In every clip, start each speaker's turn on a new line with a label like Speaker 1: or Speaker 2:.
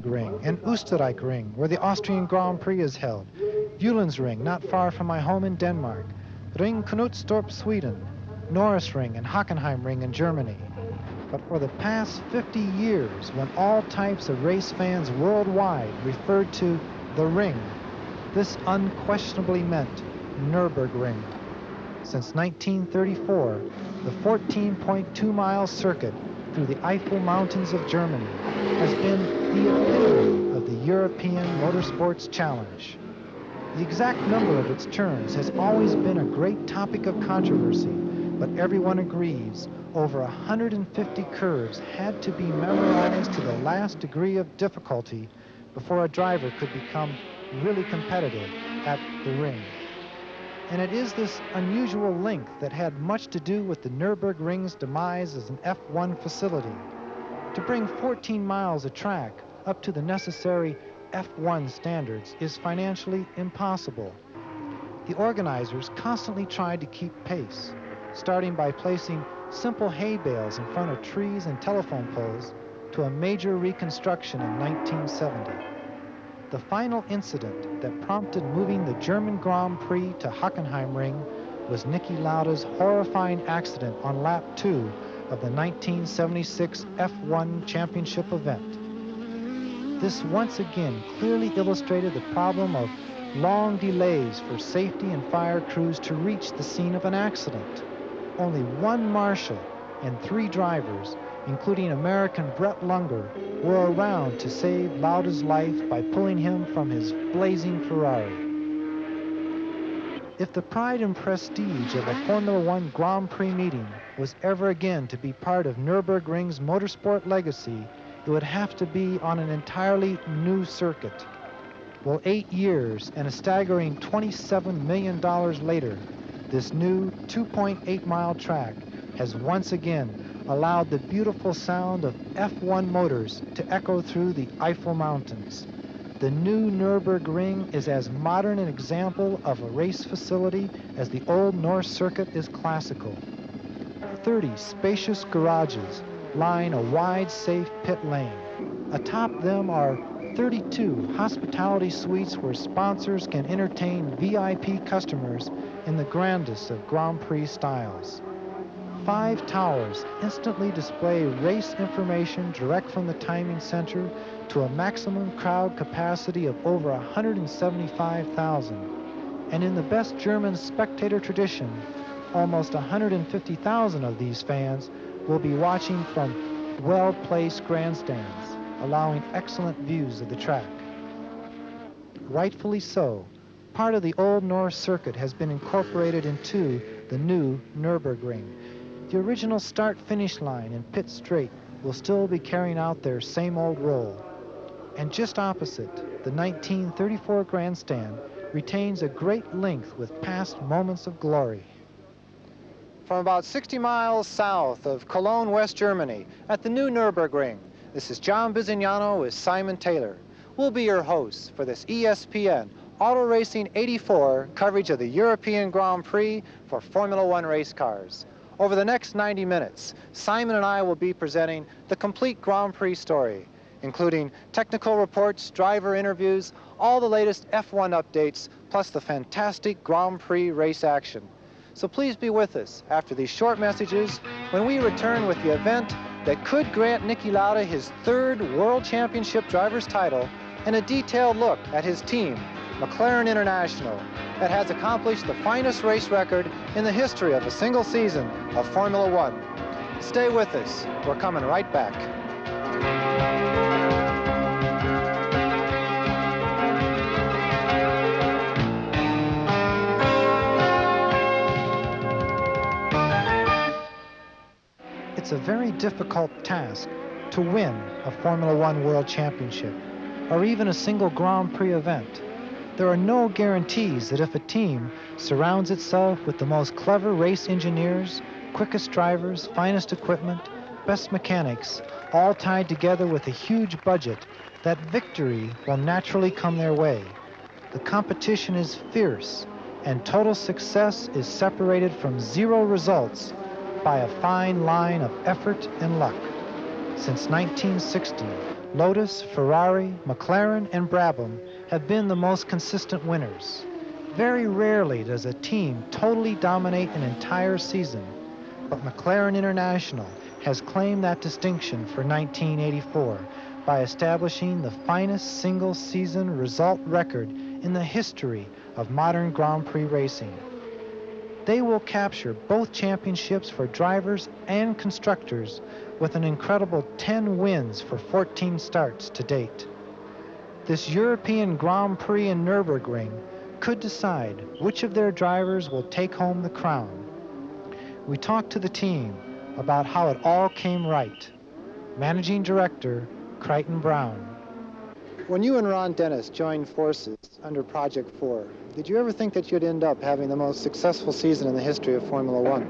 Speaker 1: Ring and Oostenrijk Ring, where the Austrian Grand Prix is held, Uhlens Ring, not far from my home in Denmark, Ring Knutstorp, Sweden, Norris Ring and Hockenheim Ring in Germany. But for the past 50 years, when all types of race fans worldwide referred to the ring, this unquestionably meant Nürburgring. Since 1934, the 14.2-mile circuit through the Eifel Mountains of Germany has been the epitome of the European Motorsports Challenge. The exact number of its turns has always been a great topic of controversy, but everyone agrees over 150 curves had to be memorized to the last degree of difficulty before a driver could become really competitive at the ring. And it is this unusual length that had much to do with the Nürburgring's demise as an F1 facility. To bring 14 miles of track up to the necessary F1 standards is financially impossible. The organizers constantly tried to keep pace, starting by placing simple hay bales in front of trees and telephone poles to a major reconstruction in 1970. The final incident that prompted moving the German Grand Prix to Hockenheim Ring was Niki Lauda's horrifying accident on lap 2 of the 1976 F1 championship event. This once again clearly illustrated the problem of long delays for safety and fire crews to reach the scene of an accident. Only one marshal and 3 drivers, including American Brett Lunger, were around to save Lauda's life by pulling him from his blazing Ferrari. If the pride and prestige of a Formula One Grand Prix meeting was ever again to be part of Nürburgring's motorsport legacy, it would have to be on an entirely new circuit. Well, 8 years and a staggering $27 million later, this new 2.8-mile track has once again allowed the beautiful sound of F1 motors to echo through the Eifel Mountains. The new Nürburgring is as modern an example of a race facility as the old Norse circuit is classical. 30 spacious garages line a wide, safe pit lane. Atop them are 32 hospitality suites where sponsors can entertain VIP customers in the grandest of Grand Prix styles. 5 towers instantly display race information direct from the timing center to a maximum crowd capacity of over 175,000. And in the best German spectator tradition, almost 150,000 of these fans will be watching from well-placed grandstands, allowing excellent views of the track. Rightfully so, part of the old Norse circuit has been incorporated into the new Nürburgring. The original start-finish line and pit straight will still be carrying out their same old role. And just opposite, the 1934 grandstand retains a great length with past moments of glory. From about 60 miles south of Cologne, West Germany, at the new Nürburgring, this is John Bizignano with Simon Taylor. We'll be your hosts for this ESPN Auto Racing 84 coverage of the European Grand Prix for Formula One race cars. Over the next 90 minutes, Simon and I will be presenting the complete Grand Prix story, including technical reports, driver interviews, all the latest F1 updates, plus the fantastic Grand Prix race action. So please be with us after these short messages when we return with the event that could grant Niki Lauda his 3rd World Championship driver's title and a detailed look at his team, McLaren International, that has accomplished the finest race record in the history of a single season of Formula One. Stay with us. We're coming right back. It's a very difficult task to win a Formula One World Championship, or even a single Grand Prix event. There are no guarantees that if a team surrounds itself with the most clever race engineers, quickest drivers, finest equipment, best mechanics, all tied together with a huge budget, that victory will naturally come their way. The competition is fierce, and total success is separated from zero results by a fine line of effort and luck. Since 1960, Lotus, Ferrari, McLaren, and Brabham have been the most consistent winners. Very rarely does a team totally dominate an entire season, but McLaren International has claimed that distinction for 1984 by establishing the finest single-season result record in the history of modern Grand Prix racing. They will capture both championships for drivers and constructors with an incredible 10 wins for 14 starts to date. This European Grand Prix in Nürburgring could decide which of their drivers will take home the crown. We talked to the team about how it all came right. Managing Director, Crichton Brown. When you and Ron Dennis joined forces under Project 4, did you ever think that you'd end up having the most successful season in the history of Formula One?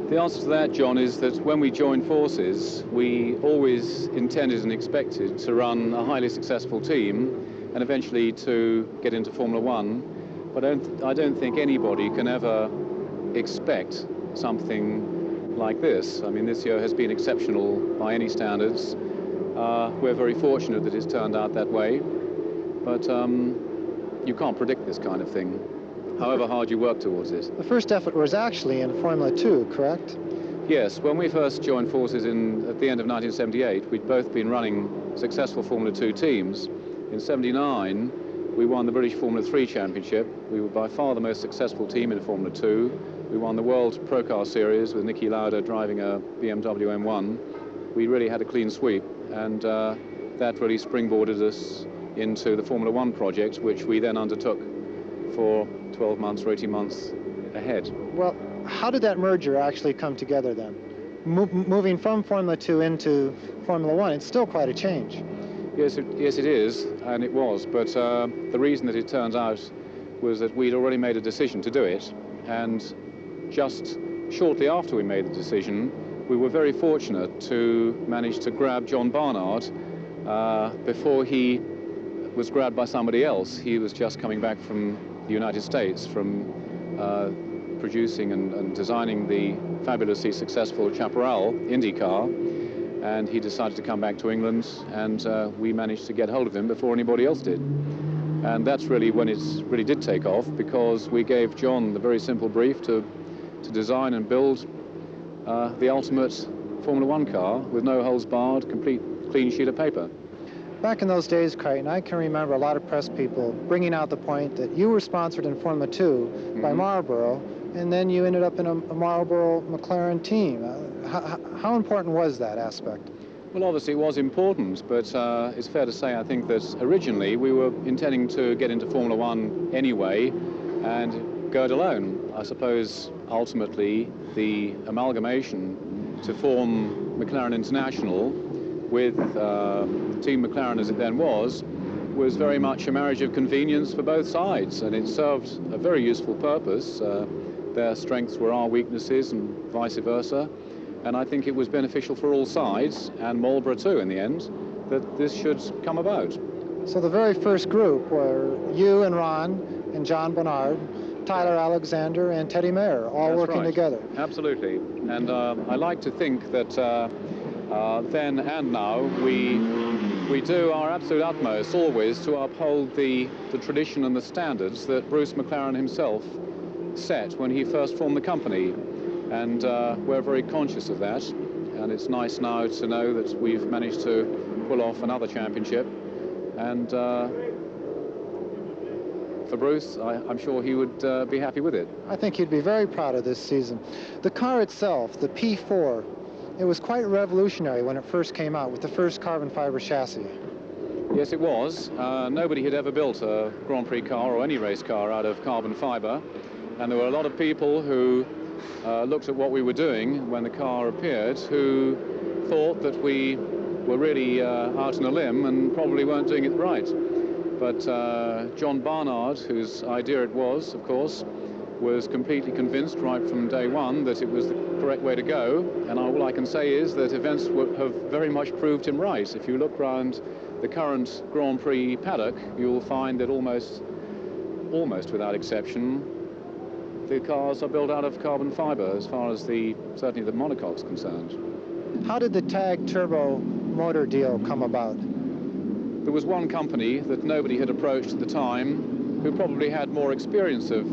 Speaker 2: The answer to that, John, is that when we joined forces, we always intended and expected to run a highly successful team and eventually to get into Formula One. But I don't think anybody can ever expect something like this. I mean, this year has been exceptional by any standards. We're very fortunate that it's turned out that way, but you can't predict this kind of thing, however hard you work towards it.
Speaker 1: The first effort was actually in Formula 2, correct?
Speaker 2: Yes, when we first joined forces at the end of 1978, we'd both been running successful Formula 2 teams. In '79, we won the British Formula 3 Championship. We were by far the most successful team in Formula 2. We won the World Pro Car Series with Niki Lauda driving a BMW M1. We really had a clean sweep, and that really springboarded us into the Formula 1 project, which we then undertook for 12 months or 18 months ahead.
Speaker 1: Well, how did that merger actually come together then? Moving from Formula 2 into Formula 1, it's still quite a change.
Speaker 2: Yes, it is, and it was, but the reason that it turns out was that we'd already made a decision to do it, and just shortly after we made the decision, we were very fortunate to manage to grab John Barnard before he was grabbed by somebody else. He was just coming back from the United States from producing and designing the fabulously successful Chaparral Indy car, and he decided to come back to England, and we managed to get hold of him before anybody else did. And that's really when it really did take off, because we gave John the very simple brief to design and build the ultimate Formula 1 car with no holes barred, complete clean sheet of paper. Back in those days, Crichton, I can remember a lot of press people bringing out the point that you were sponsored in Formula 2 by Marlboro, and then you ended up in a Marlboro McLaren team. How important was that aspect? Well, obviously it was important, but it's fair to say, I think, that originally we were intending to get into Formula 1 anyway and go it alone. I suppose ultimately the amalgamation to form McLaren International with Team McLaren as it then was very much a marriage of convenience for both sides, and it served a very useful purpose. Their strengths were our weaknesses and vice versa, and I think it was beneficial for all sides, and Marlboro too in the end, that this should come about. So the very first group were you and Ron and John Barnard, Tyler Alexander and Teddy Mayer, all working together. Absolutely, and I like to think that then and now we do our absolute utmost always to uphold the tradition and the standards that Bruce McLaren himself set when he first formed the company, and we're very conscious of that, and it's nice now to know that we've managed to pull off another championship, and for Bruce, I'm sure he would be happy with it. I think he'd be very proud of this season. The car itself, the P4, it was quite revolutionary when it first came out with the first carbon fiber chassis. Yes, it was. Nobody had ever built a Grand Prix car or any race car out of carbon fiber, and there were a lot of people who looked at what we were doing when the car appeared who thought that we were really out on a limb and probably weren't doing it right. But John Barnard, whose idea it was, of course, was completely convinced right from day one that it was the correct way to go, and all I can say is that events have very much proved him right. If you look around the current Grand Prix paddock, you'll find that almost without exception, the cars are built out of carbon fiber as far as certainly the monocoque's concerned. How did the TAG turbo
Speaker 1: motor deal come about?
Speaker 2: There was one company that nobody had approached at the time who probably had more experience of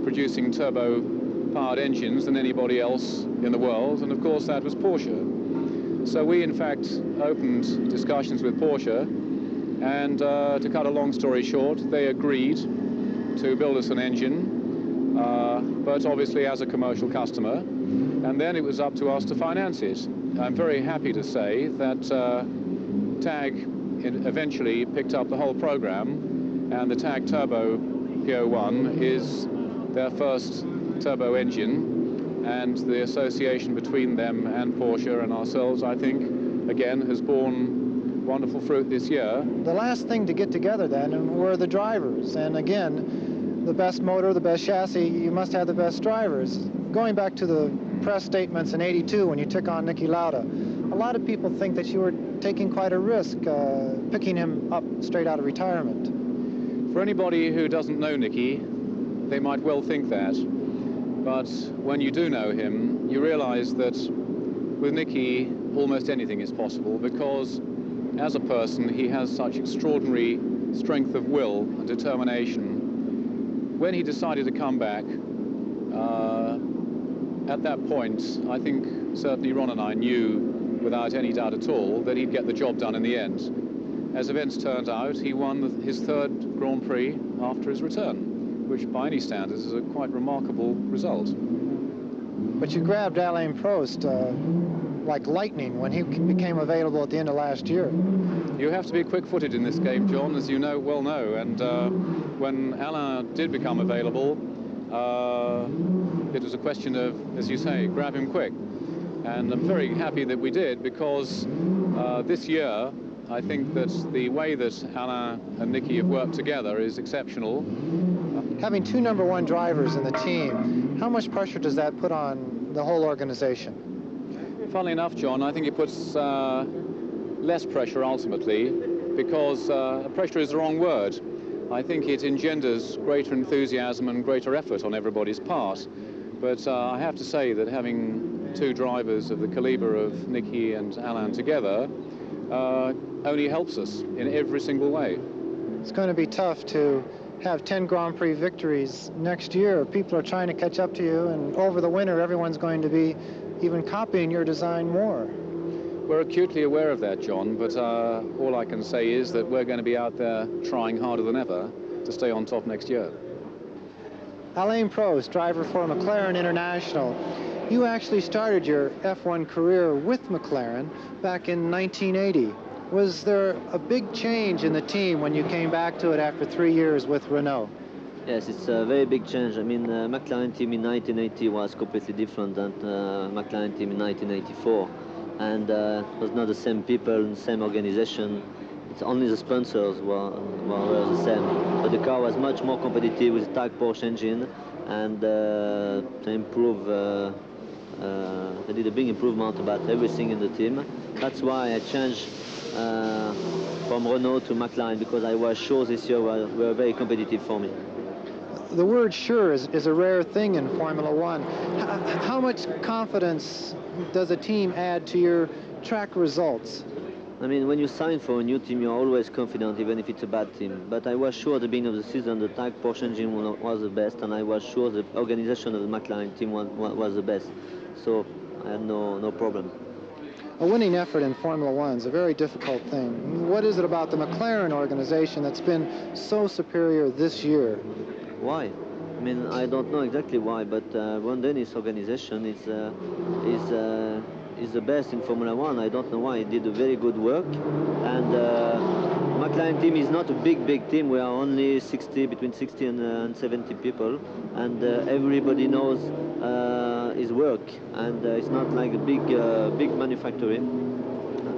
Speaker 2: producing turbo-powered engines than anybody else in the world, and of course that was Porsche. So we in fact opened discussions with Porsche, and to cut a long story short, they agreed to build us an engine, but obviously as a commercial customer, and then it was up to us to finance it. I'm very happy to say that TAG eventually picked up the whole program, and the TAG Turbo P01 is their first turbo engine, and the association between them and Porsche and ourselves, I think, again, has borne wonderful fruit this year.
Speaker 1: The last thing to get together then were the drivers, and again, the best motor, the best chassis, you must have the best drivers. Going back to the press statements in '82 when you took on Niki Lauda, a lot of people think that you were taking quite a risk picking him up straight out of retirement.
Speaker 2: For anybody who doesn't know Niki, they might well think that, but when you do know him, you realize that with Niki almost anything is possible, because as a person he has such extraordinary strength of will and determination. When he decided to come back, at that point, I think certainly Ron and I knew without any doubt at all that he'd get the job done in the end. As events turned out, he won his third Grand Prix after his return, which by any standards is a quite remarkable result.
Speaker 1: But you grabbed Alain Prost like lightning when he became available at the end of last year.
Speaker 2: You have to be quick-footed in this game, John, as you well know, and when Alain did become available, it was a question of, as you say, grab him quick. And I'm very happy that we did, because this year I think that the way that Alain and Niki have worked together is exceptional.
Speaker 1: Having two #1 drivers in the team, how much pressure does that put on the whole organization?
Speaker 2: Funnily enough, John, I think it puts less pressure ultimately, because pressure is the wrong word. I think it engenders greater enthusiasm and greater effort on everybody's part. But I have to say that having two drivers of the caliber of Niki and Alain together only helps us in every single way.
Speaker 1: It's going to be tough to have 10 Grand Prix victories next year. People are trying to catch up to you, and over the winter everyone's going to be even copying your design more.
Speaker 2: We're acutely aware of that, John, but all I can say is that we're going to be out there trying harder than ever to stay on top next year.
Speaker 1: Alain Prost, driver for McLaren International. You actually started your F1 career with McLaren back in 1980. Was there a big change in the team when you came back to it after 3 years with Renault?
Speaker 3: Yes, it's a very big change. I mean, McLaren team in 1980 was completely different than McLaren team in 1984. And it was not the same people, the same organization. It's only the sponsors were the same. But the car was much more competitive with the TAG Porsche engine, and they improved. They did a big improvement about everything in the team. That's why I changed from Renault to McLaren, because I was sure this year were very competitive for me.
Speaker 1: The word sure is a rare thing in Formula One. How much confidence does a team add to your track results?
Speaker 3: I mean, when you sign for a new team, you're always confident, even if it's a bad team. But I was sure at the beginning of the season the TAG Porsche engine was the best, and I was sure the organization of the McLaren team was the best. So I had no problem.
Speaker 1: A winning effort in Formula One is a very difficult thing. What is it about the McLaren organization that's been so superior this year?
Speaker 3: Why? I mean, I don't know exactly why, but Ron Dennis' organization is the best in Formula One. I don't know why. He did a very good work, and McLaren team is not a big team. We are only between 60 and 70 people, and everybody knows his work, and it's not like a big manufacturing.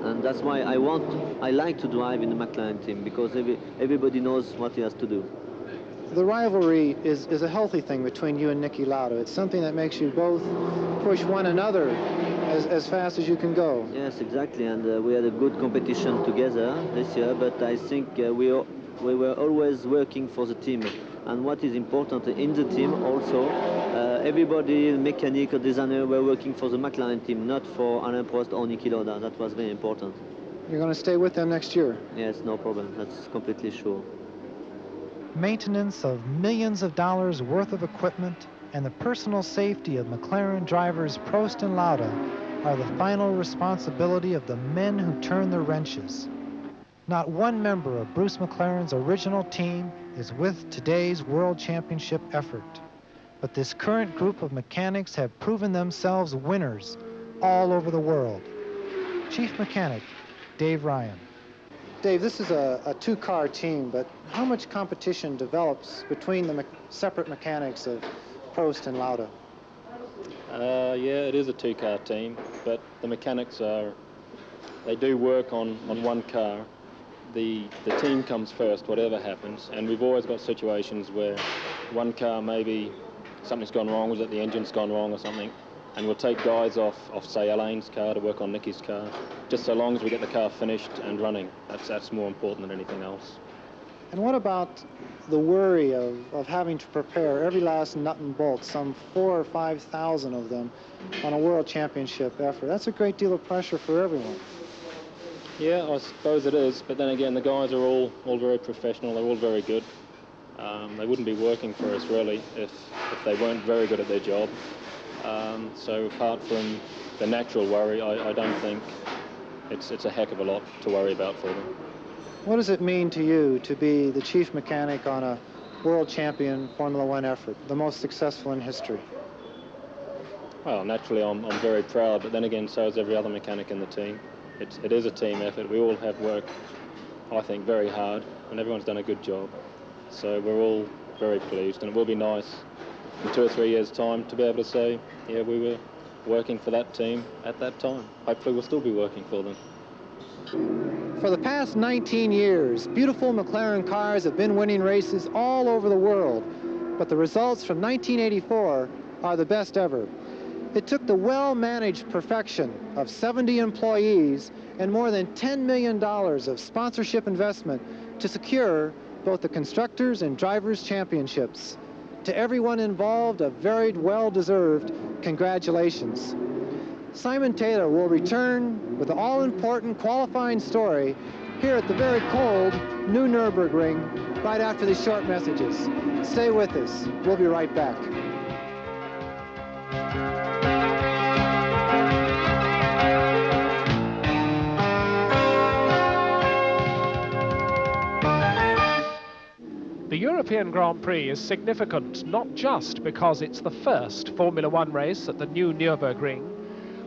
Speaker 3: And that's why I like to drive in the McLaren team, because everybody knows what he has to do.
Speaker 1: The rivalry is a healthy thing between you and Niki Lauda. It's something that makes you both push one another as fast as you can go.
Speaker 3: Yes, exactly, and we had a good competition together this year, but I think we were always working for the team. And what is important in the team also, everybody, mechanic or designer, were working for the McLaren team, not for Alain Prost or Niki Lauda. That was very important.
Speaker 1: You're going to stay with them next year?
Speaker 3: Yes, no problem. That's completely sure.
Speaker 1: Maintenance of millions of dollars worth of equipment and the personal safety of McLaren drivers Prost and Lauda are the final responsibility of the men who turn the wrenches. Not one member of Bruce McLaren's original team is with today's World Championship effort. But this current group of mechanics have proven themselves winners all over the world. Chief Mechanic Dave Ryan. Dave, this is a two-car team, but how much competition develops between the separate mechanics of Prost and Lauda?
Speaker 4: Yeah, it is a two-car team, but the mechanics they do work on one car. The team comes first, whatever happens, and we've always got situations where one car maybe something's gone wrong, was that the engine's gone wrong or something, and we'll take guys off say, Alain's car to work on Nicky's car, just so long as we get the car finished and running. That's more important than anything else.
Speaker 1: And what about the worry of having to prepare every last nut and bolt, some 4,000 or 5,000 of them, on a World Championship effort? That's a great deal of pressure for everyone.
Speaker 4: Yeah, I suppose it is, but then again, the guys are all very professional, they're all very good. They wouldn't be working for us, really, if they weren't very good at their job. So apart from the natural worry, I don't think it's a heck of a lot to worry about for them.
Speaker 1: What does it mean to you to be the chief mechanic on a world champion Formula One effort, the most successful in history?
Speaker 4: Well, naturally, I'm very proud, but then again, so is every other mechanic in the team. It is a team effort. We all have worked, I think, very hard, and everyone's done a good job. So we're all very pleased, and it will be nice in 2 or 3 years' time to be able to say, yeah, we were working for that team at that time. Hopefully we'll still be working for them.
Speaker 1: For the past 19 years, beautiful McLaren cars have been winning races all over the world, but the results from 1984 are the best ever. It took the well-managed perfection of 70 employees and more than $10 million of sponsorship investment to secure both the Constructors and Drivers' Championships. To everyone involved, a very well-deserved congratulations. Simon Taylor will return with the all-important qualifying story here at the very cold New Nürburgring right after these short messages. Stay with us. We'll be right back.
Speaker 5: The European Grand Prix is significant not just because it's the first Formula One race at the new Nürburgring,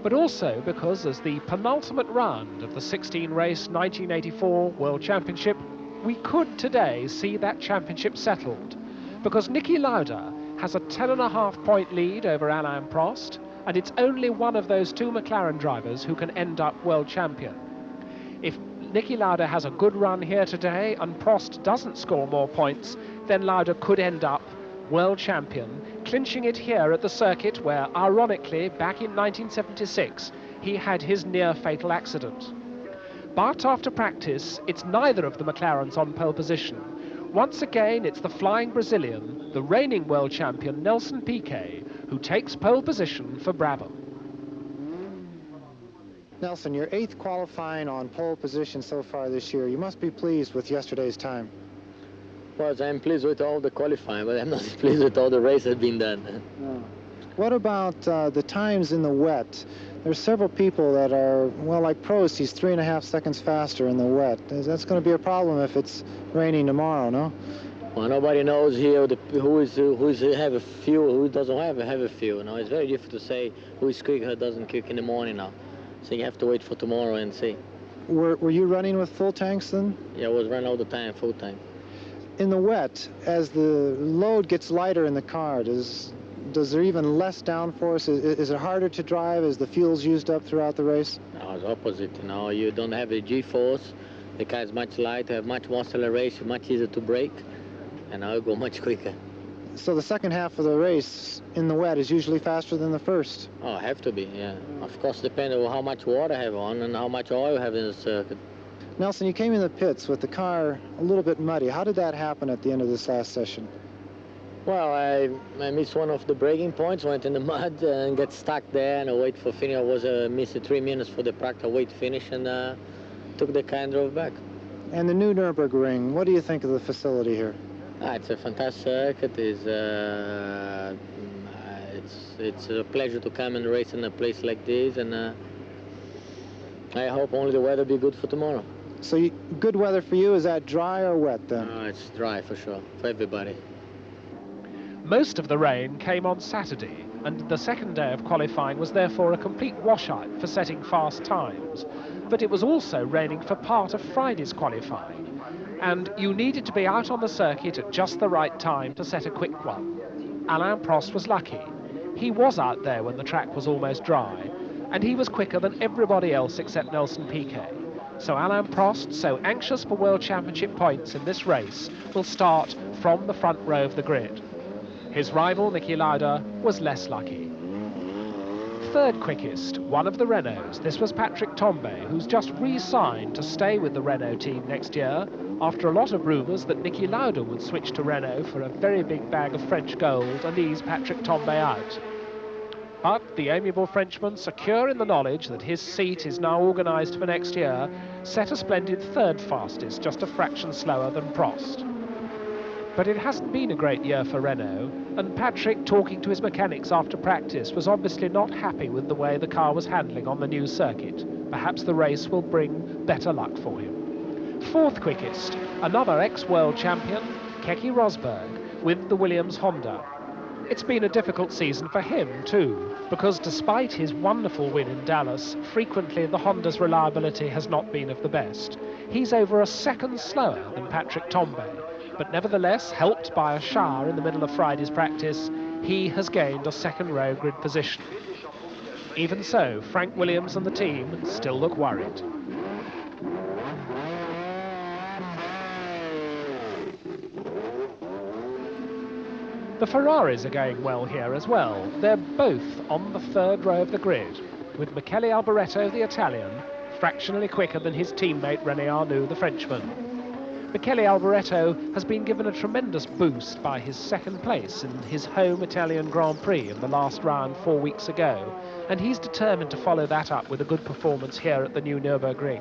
Speaker 5: but also because as the penultimate round of the 16-race 1984 World Championship, we could today see that championship settled, because Niki Lauda has a 10.5-point lead over Alain Prost, and it's only one of those two McLaren drivers who can end up world champion. If Niki Lauda has a good run here today and Prost doesn't score more points, then Lauda could end up world champion, clinching it here at the circuit where, ironically, back in 1976, he had his near-fatal accident. But after practice, it's neither of the McLarens on pole position. Once again, it's the flying Brazilian, the reigning world champion Nelson Piquet, who takes pole position for Brabham.
Speaker 1: Nelson, your 8th qualifying on pole position so far this year. You must be pleased with yesterday's time.
Speaker 6: Well, I'm pleased with all the qualifying, but I'm not pleased with all the races being done.
Speaker 1: No. What about the times in the wet? There's several people that are, well, like Prost, he's 3.5 seconds faster in the wet. That's going to be a problem if it's raining tomorrow, no?
Speaker 6: Well, nobody knows here who's have a fuel, who doesn't have a fuel. No, it's very difficult to say who's quick, who doesn't quick in the morning now. So you have to wait for tomorrow and see.
Speaker 1: Were you running with full tanks then?
Speaker 6: Yeah, I was running all the time, full tank.
Speaker 1: In the wet, as the load gets lighter in the car, does there even less downforce? Is it harder to drive as the fuel's used up throughout the race?
Speaker 6: No, it's opposite. You know, you don't have the G-force. The car is much lighter, have much more acceleration, much easier to brake, and now it go much quicker.
Speaker 1: So the second half of the race in the wet is usually faster than the first?
Speaker 6: Oh, have to be, yeah. Of course, depending on how much water I have on and how much oil I have in the circuit.
Speaker 1: Nelson, you came in the pits with the car a little bit muddy. How did that happen at the end of this last session?
Speaker 6: Well, I missed one of the braking points, went in the mud and got stuck there, and I wait for finish. I was missing 3 minutes for the practice wait finish, and took the car and drove back.
Speaker 1: And the new Nürburgring, what do you think of the facility here?
Speaker 6: It's a fantastic circuit. It's a pleasure to come and race in a place like this, and I hope only the weather be good for tomorrow.
Speaker 1: So good weather for you, is that dry or wet then?
Speaker 6: It's dry for sure, for everybody.
Speaker 5: Most of the rain came on Saturday, and the second day of qualifying was therefore a complete washout for setting fast times. But it was also raining for part of Friday's qualifying, and you needed to be out on the circuit at just the right time to set a quick one. Alain Prost was lucky. He was out there when the track was almost dry, and he was quicker than everybody else except Nelson Piquet. So Alain Prost, so anxious for World Championship points in this race, will start from the front row of the grid. His rival, Niki Lauda, was less lucky. Third quickest, one of the Renaults. This was Patrick Tambay, who's just re-signed to stay with the Renault team next year, after a lot of rumours that Niki Lauda would switch to Renault for a very big bag of French gold and ease Patrick Tambay out. But the amiable Frenchman, secure in the knowledge that his seat is now organised for next year, set a splendid third fastest, just a fraction slower than Prost. But it hasn't been a great year for Renault, and Patrick, talking to his mechanics after practice, was obviously not happy with the way the car was handling on the new circuit. Perhaps the race will bring better luck for him. Fourth quickest, another ex-world champion, Keke Rosberg, with the Williams Honda. It's been a difficult season for him too, because despite his wonderful win in Dallas, frequently the Honda's reliability has not been of the best. He's over a second slower than Patrick Tambay, but nevertheless, helped by a shower in the middle of Friday's practice, he has gained a second row grid position. Even so, Frank Williams and the team still look worried. The Ferraris are going well here as well. They're both on the third row of the grid, with Michele Alboreto, the Italian, fractionally quicker than his teammate René Arnoux, the Frenchman. Michele Alboreto has been given a tremendous boost by his second place in his home Italian Grand Prix in the last round 4 weeks ago, and he's determined to follow that up with a good performance here at the new Nürburgring.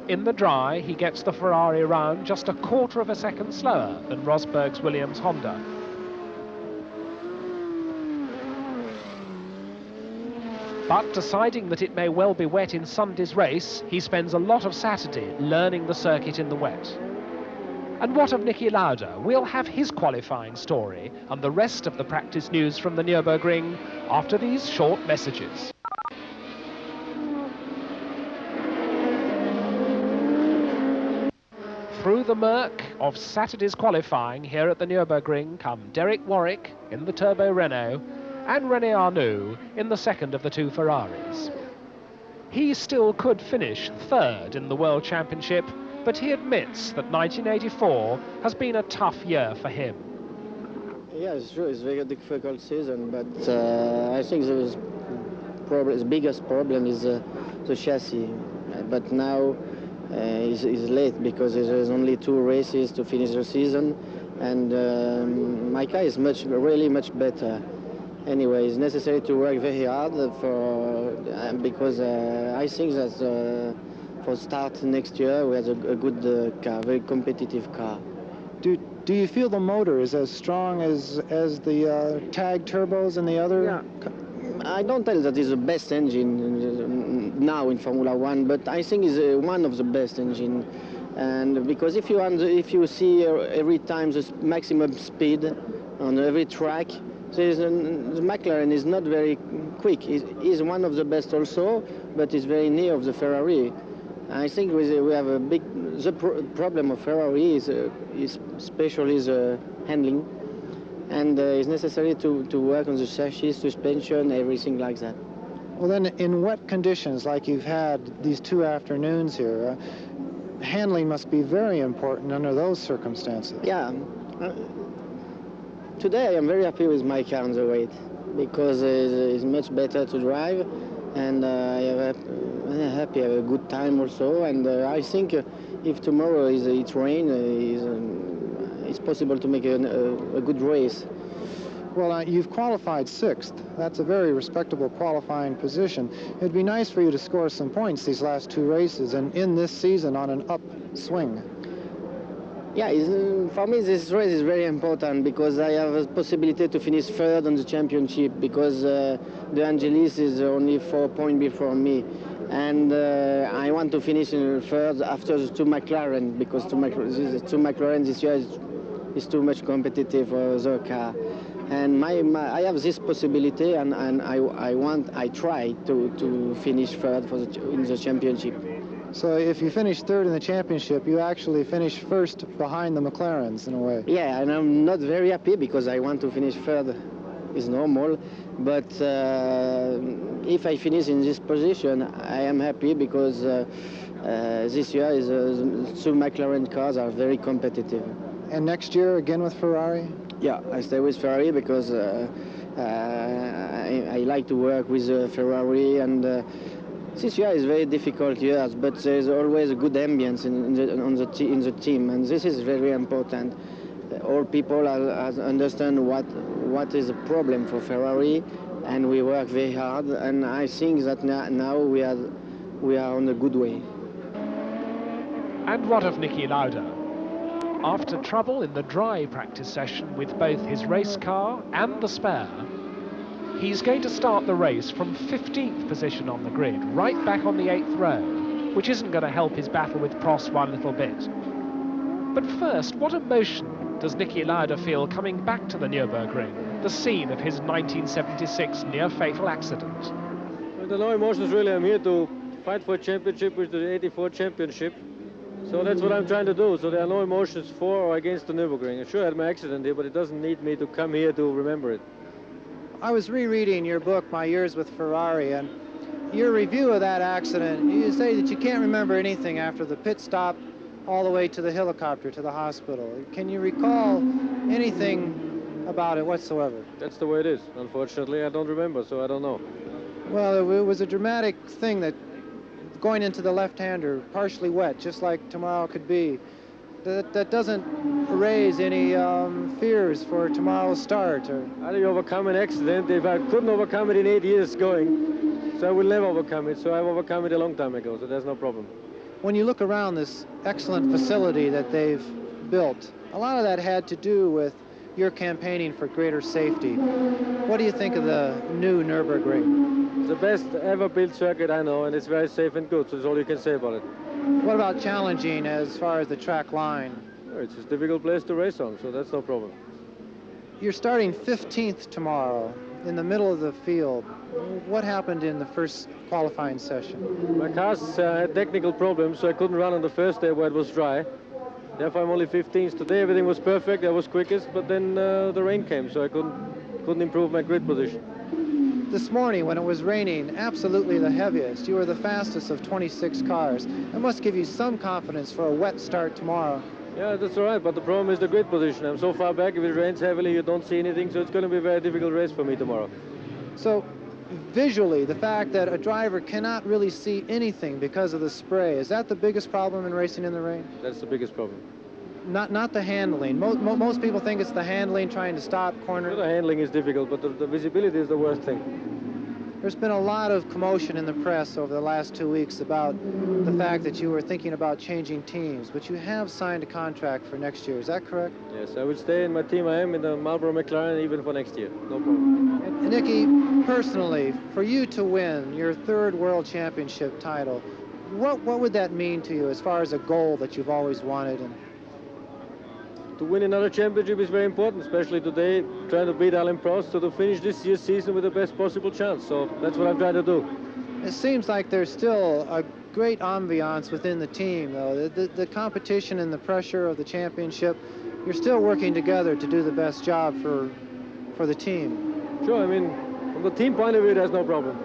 Speaker 5: In the dry, he gets the Ferrari around just a quarter of a second slower than Rosberg's Williams Honda. But deciding that it may well be wet in Sunday's race, he spends a lot of Saturday learning the circuit in the wet. And what of Niki Lauda? We'll have his qualifying story and the rest of the practice news from the Nürburgring after these short messages. Through the murk of Saturday's qualifying here at the Nürburgring come Derek Warwick in the Turbo Renault and René Arnoux in the second of the two Ferraris. He still could finish third in the World Championship, but he admits that 1984 has been a tough year for him.
Speaker 7: Yeah, it's true, it's a very difficult season, but I think the biggest problem is the chassis. But now it's late because there's only 2 races to finish the season, and my car is really much better. Anyway, it's necessary to work very hard because I think that for start next year we have a good car, very competitive car.
Speaker 1: Do you feel the motor is as strong as the tag turbos and the other?
Speaker 7: Yeah. I don't tell that it's the best engine now in Formula One, but I think it's one of the best engine. And because if you see every time the maximum speed on every track, the McLaren is not very quick. It is one of the best also, but it's very near of the Ferrari. I think we have a big problem of Ferrari is especially the handling, and it's necessary to work on the chassis, suspension, everything like that.
Speaker 1: Well, then, in wet conditions like you've had these 2 afternoons here, handling must be very important under those circumstances.
Speaker 7: Yeah. Today I am very happy with my car on the weight because it's much better to drive, and I'm happy, I have a good time also, and I think if tomorrow it rains, it's possible to make a good race.
Speaker 1: Well, you've qualified 6th. That's a very respectable qualifying position. It'd be nice for you to score some points these last 2 races and in this season on an upswing.
Speaker 7: Yeah, for me this race is very important because I have a possibility to finish 3rd on the championship because De Angelis is only 4 points before me. And I want to finish in 3rd after the 2 McLaren because the 2 McLaren this year is too much competitive for the car. And I have this possibility, and I try to finish 3rd in the championship.
Speaker 1: So if you finish 3rd in the championship, you actually finish 1st behind the McLarens in a way.
Speaker 7: Yeah, and I'm not very happy because I want to finish 3rd. Is normal, but if I finish in this position, I am happy because this year the 2 McLaren cars are very competitive.
Speaker 1: And next year again with Ferrari?
Speaker 7: Yeah, I stay with Ferrari because I like to work with Ferrari, and this year is very difficult years, but there's always a good ambience in the team, and this is very important. All people understand what is the problem for Ferrari, and we work very hard, and I think that now we are on a good way.
Speaker 5: And what of Niki Lauda? After trouble in the dry practice session with both his race car and the spare, he's going to start the race from 15th position on the grid, right back on the 8th row, which isn't going to help his battle with Prost one little bit. But first, what emotion does Niki Lauda feel coming back to the Nürburgring, the scene of his 1976 near-fatal accident?
Speaker 8: Well, there are no emotions really. I'm here to fight for a championship, which is the 84 championship. So that's what I'm trying to do. So there are no emotions for or against the Nürburgring. Sure, I had my accident here, but it doesn't need me to come here to remember it.
Speaker 1: I was rereading your book, My Years with Ferrari, and your review of that accident, you say that you can't remember anything after the pit stop all the way to the helicopter to the hospital. Can you recall anything about it whatsoever?
Speaker 8: That's the way it is. Unfortunately, I don't remember, so I don't know.
Speaker 1: Well, it was a dramatic thing that going into the left-hander, partially wet, just like tomorrow could be. That doesn't raise any fears for tomorrow's start. Or...
Speaker 8: How do you overcome an accident if I couldn't overcome it in 8 years going? So I will never overcome it. So I've overcome it a long time ago, so there's no problem.
Speaker 1: When you look around this excellent facility that they've built, a lot of that had to do with your campaigning for greater safety. What do you think of the new Nürburgring?
Speaker 8: It's the best ever built circuit I know, and it's very safe and good, so that's all you can say about it.
Speaker 1: What about challenging as far as the track line?
Speaker 8: It's a difficult place to race on, so that's no problem.
Speaker 1: You're starting 15th tomorrow in the middle of the field. What happened in the first qualifying session?
Speaker 8: My car's had technical problems, so I couldn't run on the first day where it was dry. Therefore, I'm only 15th. Today, everything was perfect. I was quickest, but then the rain came, so I couldn't improve my grid position.
Speaker 1: This morning, when it was raining, absolutely the heaviest, you were the fastest of 26 cars. That must give you some confidence for a wet start tomorrow.
Speaker 8: Yeah, that's all right, but the problem is the grid position. I'm so far back, if it rains heavily, you don't see anything, so it's going to be a very difficult race for me tomorrow.
Speaker 1: So, visually, the fact that a driver cannot really see anything because of the spray, is that the biggest problem in racing in the rain?
Speaker 8: That's the biggest problem.
Speaker 1: Not the handling. Most people think it's the handling, trying to stop corners.
Speaker 8: The handling is difficult, but the visibility is the worst thing.
Speaker 1: There's been a lot of commotion in the press over the last 2 weeks about the fact that you were thinking about changing teams, but you have signed a contract for next year. Is that correct?
Speaker 8: Yes, I will stay in my team I am in the Marlboro McLaren even for next year. No problem.
Speaker 1: And Niki, personally, for you to win your 3rd World Championship title, what would that mean to you as far as a goal that you've always wanted?
Speaker 8: To win another championship is very important, especially today, trying to beat Alain Prost, so to finish this year's season with the best possible chance. So that's what I'm trying to do.
Speaker 1: It seems like there's still a great ambiance within the team, though. The competition and the pressure of the championship, you're still working together to do the best job for the team.
Speaker 8: Sure, I mean, from the team point of view, there's no problem.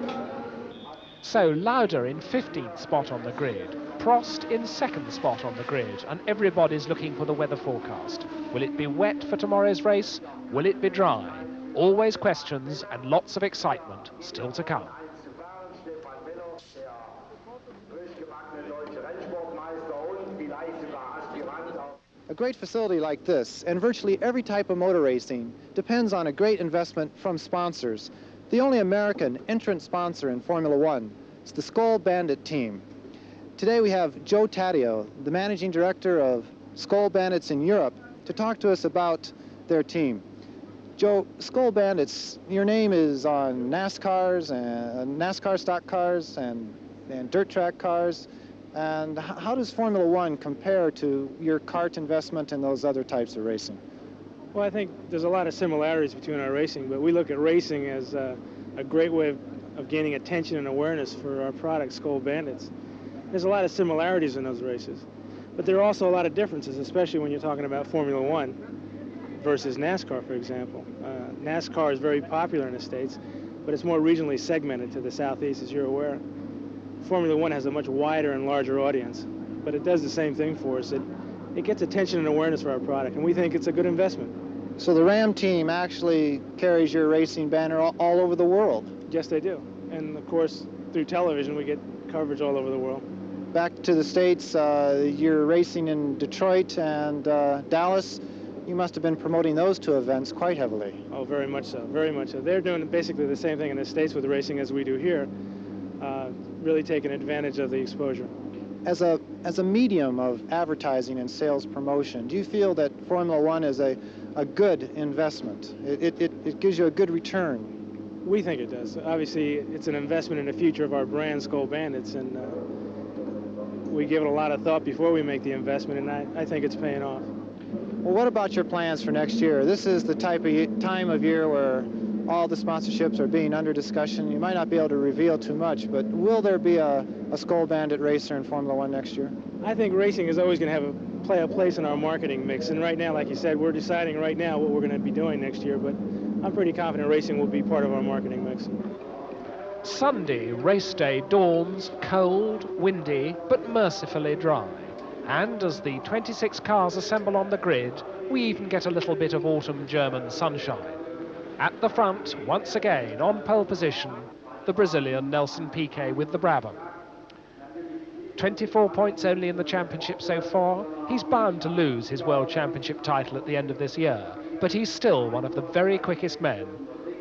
Speaker 5: So Lauda in 15th spot on the grid, Prost in 2nd spot on the grid, and everybody's looking for the weather forecast. Will it be wet for tomorrow's race? Will it be dry? Always questions and lots of excitement still to come.
Speaker 1: A great facility like this, and virtually every type of motor racing, depends on a great investment from sponsors. The only American entrant sponsor in Formula One is the Skoal Bandit team. Today we have Joe Taddeo, the managing director of Skoal Bandits in Europe, to talk to us about their team. Joe, Skoal Bandits, your name is on NASCARs and NASCAR stock cars and dirt track cars. And how does Formula One compare to your kart investment and those other types of racing?
Speaker 9: Well, I think there's a lot of similarities between our racing, but we look at racing as a great way of gaining attention and awareness for our product, Skoal Bandits. There's a lot of similarities in those races, but there are also a lot of differences, especially when you're talking about Formula One versus NASCAR, for example. NASCAR is very popular in the States, but it's more regionally segmented to the Southeast, as you're aware. Formula One has a much wider and larger audience, but it does the same thing for us. It gets attention and awareness for our product, and we think it's a good investment.
Speaker 1: So the Ram team actually carries your racing banner all over the world?
Speaker 9: Yes, they do. And of course, through television, we get coverage all over the world.
Speaker 1: Back to the States, you're racing in Detroit and Dallas. You must have been promoting those two events quite heavily.
Speaker 9: Oh, very much so, very much so. They're doing basically the same thing in the States with racing as we do here. Really taking advantage of the exposure.
Speaker 1: As a medium of advertising and sales promotion, do you feel that Formula One is a good investment? It gives you a good return?
Speaker 9: We think it does. Obviously, it's an investment in the future of our brand, Skoal Bandits, and we give it a lot of thought before we make the investment, and I think it's paying off.
Speaker 1: Well, what about your plans for next year? This is the time of year where all the sponsorships are being under discussion. You might not be able to reveal too much, but will there be a Skoal Bandit racer in Formula One next year?
Speaker 9: I think racing is always going to play a place in our marketing mix, and right now, like you said, we're deciding right now what we're going to be doing next year, but I'm pretty confident racing will be part of our marketing mix.
Speaker 5: Sunday race day dawns cold, windy, but mercifully dry. And as the 26 cars assemble on the grid, we even get a little bit of autumn German sunshine. At the front, once again, on pole position, the Brazilian Nelson Piquet with the Brabham. 24 points only in the championship so far. He's bound to lose his World Championship title at the end of this year, but he's still one of the very quickest men.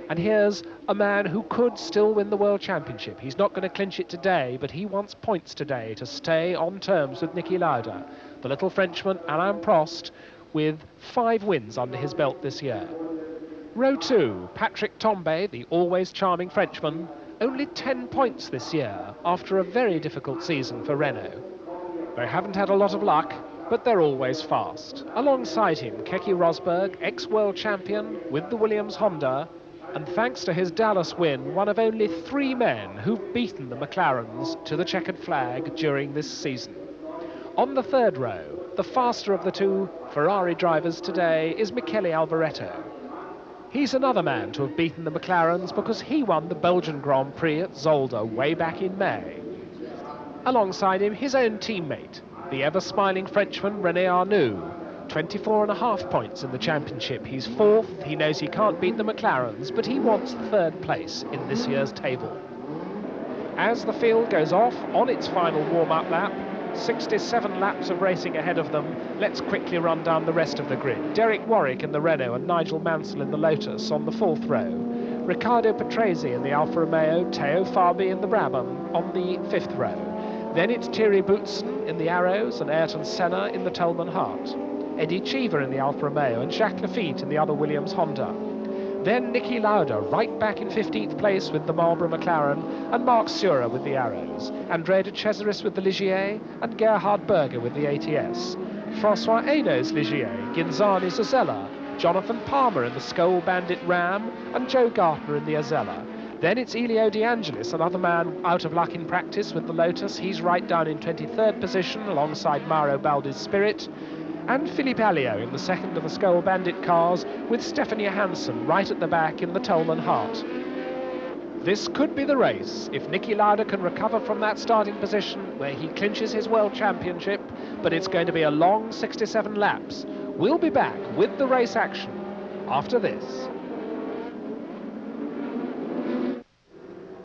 Speaker 5: And here's a man who could still win the World Championship. He's not going to clinch it today, but he wants points today to stay on terms with Niki Lauda. The little Frenchman, Alain Prost, with 5 wins under his belt this year. Row 2, Patrick Tambay, the always charming Frenchman, only 10 points this year after a very difficult season for Renault. They haven't had a lot of luck, but they're always fast. Alongside him, Keke Rosberg, ex-world champion with the Williams Honda, and thanks to his Dallas win, one of only 3 men who've beaten the McLarens to the checkered flag during this season. On the 3rd row, the faster of the 2 Ferrari drivers today is Michele Alboreto. He's another man to have beaten the McLarens because he won the Belgian Grand Prix at Zolder way back in May. Alongside him, his own teammate, the ever-smiling Frenchman René Arnoux, 24.5 points in the championship. He's 4th, he knows he can't beat the McLarens, but he wants 3rd place in this year's table. As the field goes off on its final warm-up lap, 67 laps of racing ahead of them, let's quickly run down the rest of the grid. Derek Warwick in the Renault and Nigel Mansell in the Lotus on the 4th row. Riccardo Patrese in the Alfa Romeo, Theo Fabi in the Brabham on the 5th row. Then it's Thierry Boutsen in the Arrows and Ayrton Senna in the Tolman Hart. Eddie Cheever in the Alfa Romeo and Jacques Lafitte in the other Williams Honda. Then Niki Lauda right back in 15th place with the Marlboro McLaren, and Mark Surer with the Arrows, Andrea de Cesaris with the Ligier, and Gerhard Berger with the ATS. Francois Hainaut's Ligier, Ginzani's Azella, Jonathan Palmer in the Skoal Bandit Ram, and Joe Gartner in the Azella. Then it's Elio De Angelis, another man out of luck in practice with the Lotus. He's right down in 23rd position alongside Mauro Baldi's Spirit. And Philippe Alliot in the 2nd of the Skoal Bandit cars with Stefan Johansson right at the back in the Tolman Hart. This could be the race if Niki Lauda can recover from that starting position where he clinches his World Championship, but it's going to be a long 67 laps. We'll be back with the race action after this.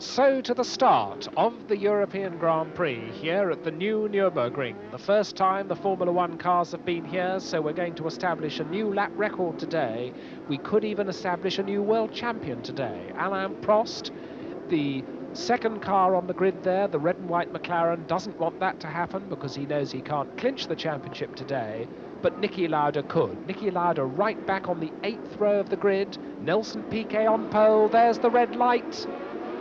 Speaker 5: So to the start of the European Grand Prix here at the new Nürburgring. The first time the Formula One cars have been here, so we're going to establish a new lap record today. We could even establish a new world champion today. Alain Prost, the second car on the grid there, the red and white McLaren, doesn't want that to happen because he knows he can't clinch the championship today, but Niki Lauda could. Niki Lauda right back on the 8th row of the grid. Nelson Piquet on pole. There's the red light.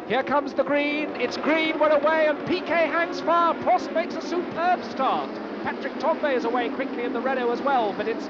Speaker 5: Here comes the green. It's green, we're away, and Piquet hangs far. Prost makes a superb start. Patrick Tambay is away quickly in the Renault as well, but it's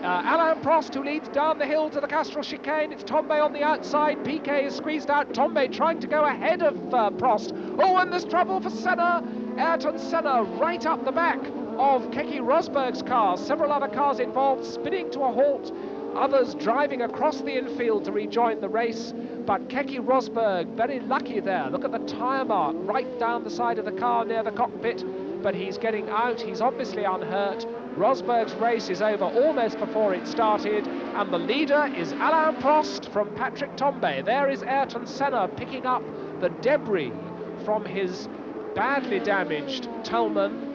Speaker 5: Alain Prost who leads down the hill to the Castrol chicane. It's Tambay on the outside. Piquet is squeezed out. Tambay trying to go ahead of Prost. Oh, and there's trouble for Senna. Ayrton Senna right up the back of Keke Rosberg's car. Several other cars involved, spinning to a halt. Others driving across the infield to rejoin the race. But Keke Rosberg, very lucky there. Look at the tyre mark right down the side of the car near the cockpit. But he's getting out. He's obviously unhurt. Rosberg's race is over almost before it started. And the leader is Alain Prost from Patrick Tambay. There is Ayrton Senna picking up the debris from his badly damaged Tolman.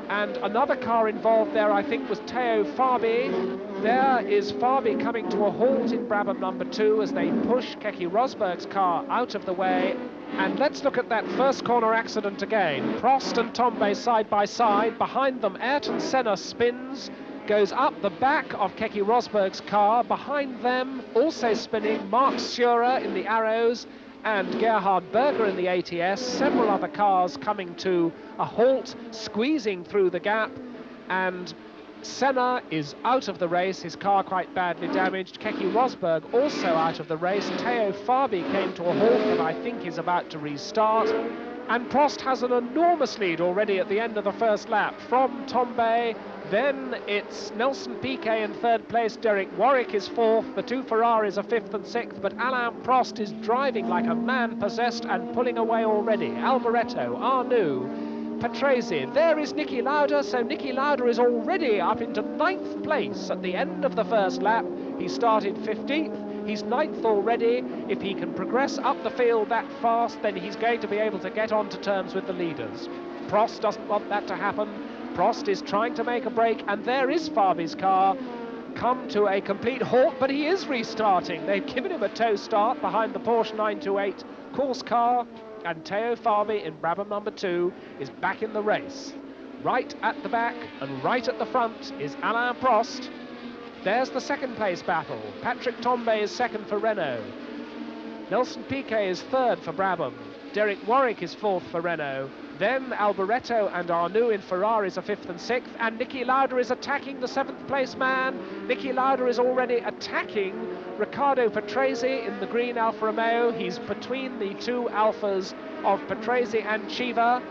Speaker 5: And another car involved there, I think, was Théo Fabi. There is Fabi coming to a halt in Brabham number 2 as they push Keke Rosberg's car out of the way. And let's look at that first corner accident again. Prost and Tambay side by side. Behind them, Ayrton Senna spins, goes up the back of Keke Rosberg's car. Behind them, also spinning, Mark Surer in the Arrows and Gerhard Berger in the ATS. Several other cars coming to a halt, squeezing through the gap, and Senna is out of the race, his car quite badly damaged. Keke Rosberg also out of the race. Théo Fabi came to a halt, but I think is about to restart. And Prost has an enormous lead already at the end of the first lap from Tambay. Then it's Nelson Piquet in 3rd place, Derek Warwick is 4th, the 2 Ferraris are 5th and 6th, but Alain Prost is driving like a man possessed and pulling away already. Alboreto, Arnoux, Patrese, there is Niki Lauda, so Niki Lauda is already up into 9th place at the end of the first lap. He started 15th, he's 9th already. If he can progress up the field that fast, then he's going to be able to get on to terms with the leaders. Prost doesn't want that to happen. Prost is trying to make a break, and there is Fabi's car come to a complete halt, but he is restarting. They've given him a tow start behind the Porsche 928 course car, and Théo Fabi in Brabham number 2 is back in the race. Right at the back and right at the front is Alain Prost. There's the 2nd place battle. Patrick Tambay is 2nd for Renault. Nelson Piquet is 3rd for Brabham. Derek Warwick is 4th for Renault. Then Alboreto and Arnoux in Ferraris are 5th and 6th, and Niki Lauda is attacking the 7th place man. Niki Lauda is already attacking Riccardo Patrese in the green Alfa Romeo. He's between the 2 Alfas of Patrese and Chiva.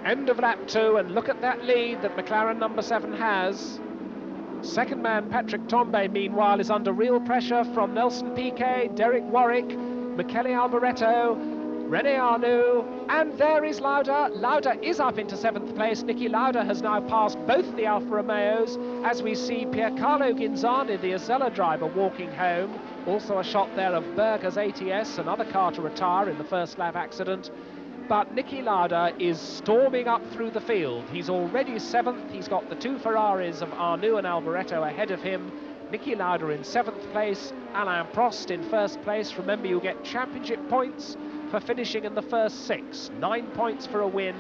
Speaker 5: End of lap 2, and look at that lead that McLaren number 7 has. Second man Patrick Tambay, meanwhile, is under real pressure from Nelson Piquet, Derek Warwick, Michele Alboreto, René Arnoux, and there is Lauda. Lauda is up into 7th place. Niki Lauda has now passed both the Alfa Romeos, as we see Piercarlo Ghinzani, the Azella driver, walking home. Also a shot there of Berger's ATS, another car to retire in the first lap accident. But Niki Lauda is storming up through the field. He's already 7th. He's got the 2 Ferraris of Arnoux and Alboreto ahead of him. Niki Lauda in 7th place, Alain Prost in 1st place. Remember, you get championship points for finishing in the first 6. 9 points for a win,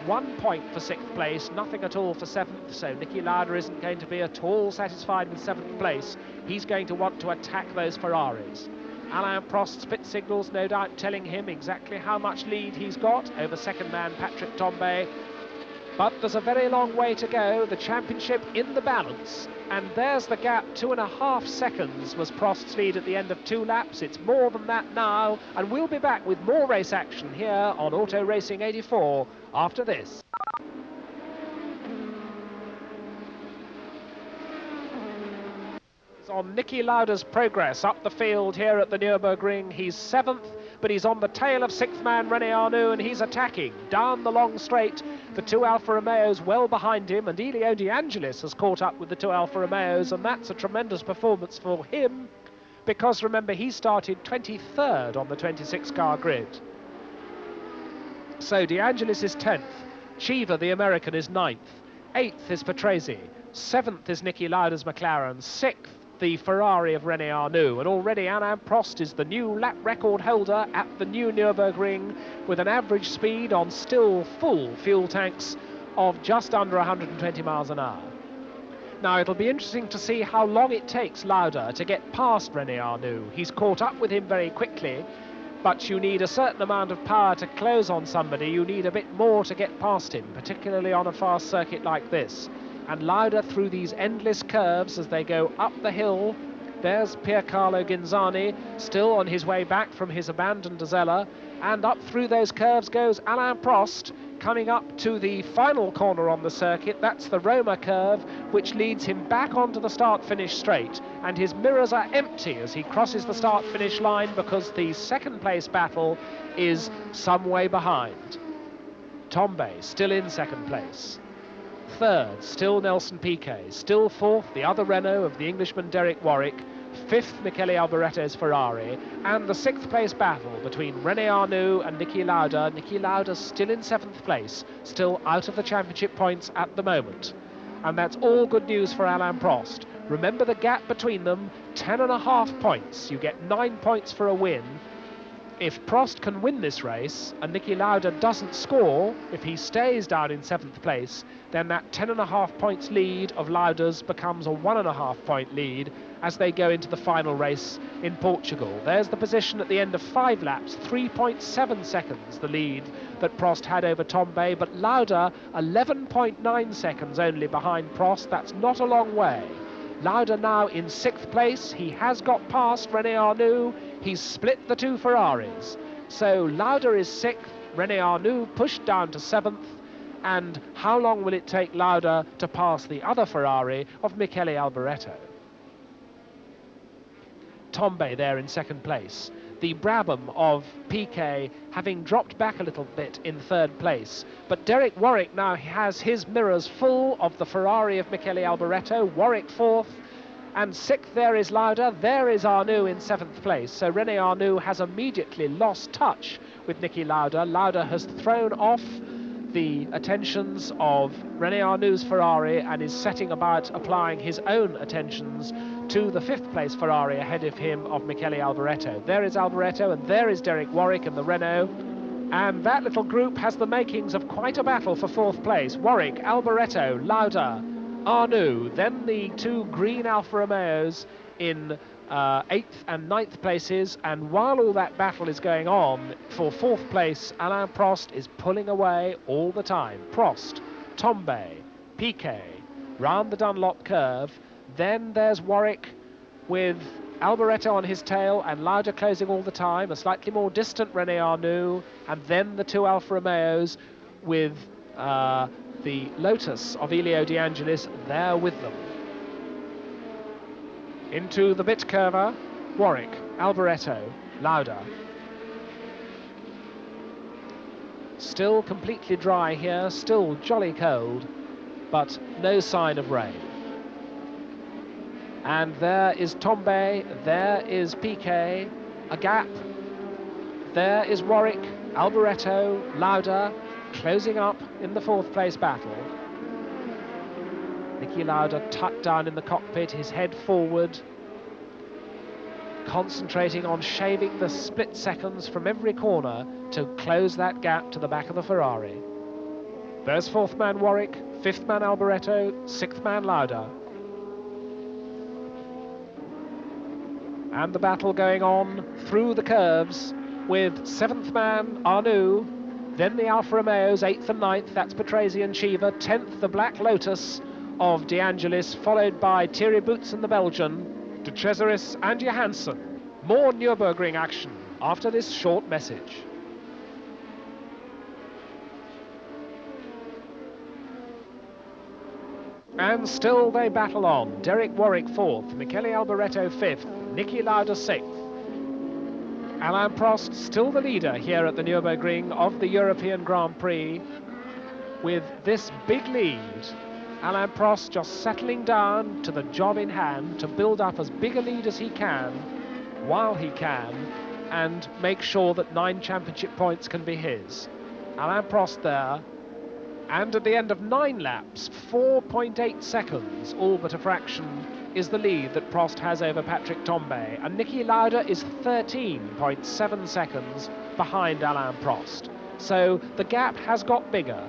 Speaker 5: 1 point for 6th place, nothing at all for 7th, so Niki Lauda isn't going to be at all satisfied with 7th place. He's going to want to attack those Ferraris. Alain Prost's pit signals no doubt telling him exactly how much lead he's got over second man Patrick Tambay. But there's a very long way to go, the championship in the balance. And there's the gap, 2.5 seconds was Prost's lead at the end of 2 laps. It's more than that now, and we'll be back with more race action here on Auto Racing 84 after this. On Niki Lauda's progress up the field here at the Nürburgring. He's 7th, but he's on the tail of 6th man René Arnoux, and he's attacking down the long straight. The 2 Alfa Romeos well behind him, and Elio De Angelis has caught up with the 2 Alfa Romeos, and that's a tremendous performance for him, because remember, he started 23rd on the 26 car grid. So De Angelis is 10th, Cheever, the American, is 9th, 8th is Patrese, 7th is Niki Lauda's McLaren, 6th the Ferrari of René Arnoux, and already Alain Prost is the new lap record holder at the new Nürburgring with an average speed on still full fuel tanks of just under 120 miles an hour. Now, it'll be interesting to see how long it takes Lauda to get past René Arnoux. He's caught up with him very quickly, but you need a certain amount of power to close on somebody. You need a bit more to get past him, particularly on a fast circuit like this. And Lauda through these endless curves as they go up the hill. There's Piercarlo Ghinzani, still on his way back from his abandoned Azella, and up through those curves goes Alain Prost, coming up to the final corner on the circuit. That's the Roma curve, which leads him back onto the start-finish straight, and his mirrors are empty as he crosses the start-finish line because the second-place battle is some way behind. Tombe still in second place. Third, still Nelson Piquet. Still fourth, the other Renault of the Englishman Derek Warwick. Fifth, Michele Alboretto's Ferrari. And the sixth place battle between René Arnoux and Niki Lauda. Niki Lauda still in seventh place, still out of the championship points at the moment. And that's all good news for Alain Prost. Remember the gap between them, 10.5 points. You get 9 points for a win. If Prost can win this race and Niki Lauda doesn't score, if he stays down in 7th place, then that 10.5 points lead of Lauda's becomes a 1.5 point lead as they go into the final race in Portugal. There's the position at the end of 5 laps, 3.7 seconds the lead that Prost had over Tombe, but Lauda 11.9 seconds only behind Prost. That's not a long way. Lauda now in 6th place. He has got past René Arnoux. He's split the two Ferraris. So Lauda is 6th, René Arnoux pushed down to 7th. And how long will it take Lauda to pass the other Ferrari of Michele Alboretto? Tombe there in 2nd place. The Brabham of Piquet having dropped back a little bit in 3rd place. But Derek Warwick now has his mirrors full of the Ferrari of Michele Alboretto. Warwick 4th, and 6th there is Lauda. There is Arnoux in 7th place. So René Arnoux has immediately lost touch with Niki Lauda. Lauda has thrown off the attentions of René Arnoux' Ferrari and is setting about applying his own attentions to the 5th place Ferrari ahead of him of Michele Alboretto. There is Alboretto and there is Derek Warwick and the Renault. And that little group has the makings of quite a battle for 4th place. Warwick, Alboretto, Lauda, Arnoux, then the two green Alfa Romeos in 8th and 9th places, and while all that battle is going on for 4th place, Alain Prost is pulling away all the time. Prost, Tombe, Piquet, round the Dunlop curve, then there's Warwick with Alboretto on his tail and Lauda closing all the time, a slightly more distant René Arnoux, and then the two Alfa Romeos with the Lotus of Elio De Angelis there with them. Into the bit curver, Warwick, Alboretto, Lauda. Still completely dry here, still jolly cold, but no sign of rain. And there is Tombe, there is Piquet, a gap. There is Warwick, Alboretto, Lauda, closing up in the 4th place battle. Niki Lauda tucked down in the cockpit, his head forward, concentrating on shaving the split seconds from every corner to close that gap to the back of the Ferrari. There's 4th man Warwick, 5th man Alboretto, 6th man Lauda. And the battle going on through the curves with 7th man Arnoux, then the Alfa Romeos, 8th and 9th, that's Patrese and Cheever, 10th the Black Lotus of De Angelis, followed by Thierry Boutsen the Belgian, De Cesaris and Johansson. More Nürburgring action after this short message. And still they battle on. Derek Warwick 4th, Michele Alboretto 5th, Niki Lauda 6th. Alain Prost still the leader here at the Nürburgring of the European Grand Prix with this big lead. Alain Prost just settling down to the job in hand to build up as big a lead as he can while he can and make sure that 9 championship points can be his. Alain Prost there. And at the end of 9 laps, 4.8 seconds, all but a fraction, is the lead that Prost has over Patrick Tambay. And Niki Lauda is 13.7 seconds behind Alain Prost. So the gap has got bigger.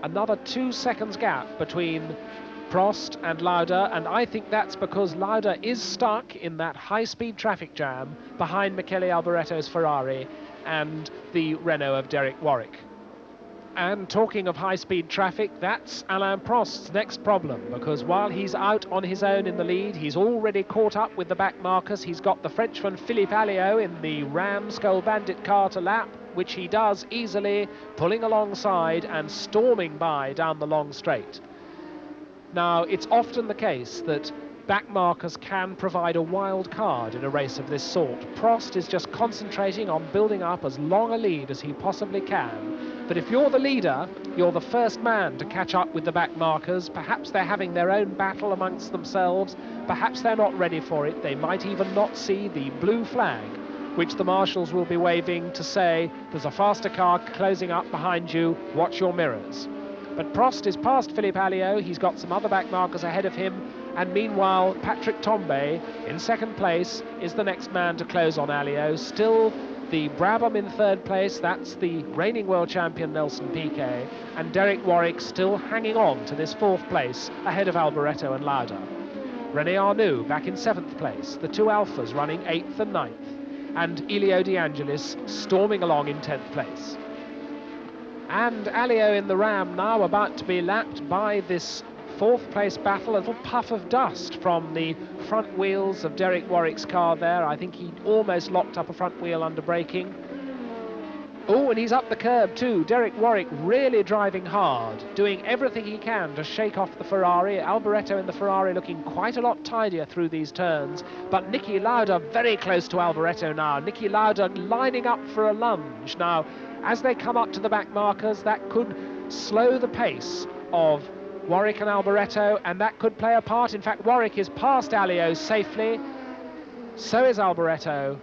Speaker 5: Another 2 seconds gap between Prost and Lauda, and I think that's because Lauda is stuck in that high-speed traffic jam behind Michele Alboretto's Ferrari and the Renault of Derek Warwick. And talking of high-speed traffic, that's Alain Prost's next problem, because while he's out on his own in the lead, he's already caught up with the back markers. He's got the Frenchman Philippe Alliot in the Ram Skull Bandit car to lap, which he does easily, pulling alongside and storming by down the long straight. Now, it's often the case that back markers can provide a wild card in a race of this sort. Prost is just concentrating on building up as long a lead as he possibly can. But if you're the leader, you're the first man to catch up with the back markers. Perhaps they're having their own battle amongst themselves. Perhaps they're not ready for it. They might even not see the blue flag, which the marshals will be waving to say, there's a faster car closing up behind you, watch your mirrors. But Prost is past Philippe Alliot. He's got some other back markers ahead of him. And meanwhile, Patrick Tambay, in second place, is the next man to close on Alliot. Still the Brabham in third place, that's the reigning world champion Nelson Piquet, and Derek Warwick still hanging on to this fourth place ahead of Alboretto and Lauda. René Arnoux back in seventh place, the two Alphas running 8th and 9th, and Elio De Angelis storming along in 10th place. And Alliot in the Ram now about to be lapped by this fourth place battle. A little puff of dust from the front wheels of Derek Warwick's car there. I think he almost locked up a front wheel under braking. Oh, and he's up the curb too. Derek Warwick really driving hard, doing everything he can to shake off the Ferrari. Alboretto in the Ferrari looking quite a lot tidier through these turns. But Niki Lauda very close to Alboretto now. Niki Lauda lining up for a lunge. Now, as they come up to the back markers, that could slow the pace of Warwick and Alboretto, and that could play a part. In fact, Warwick is past Alliot safely, so is Alboretto,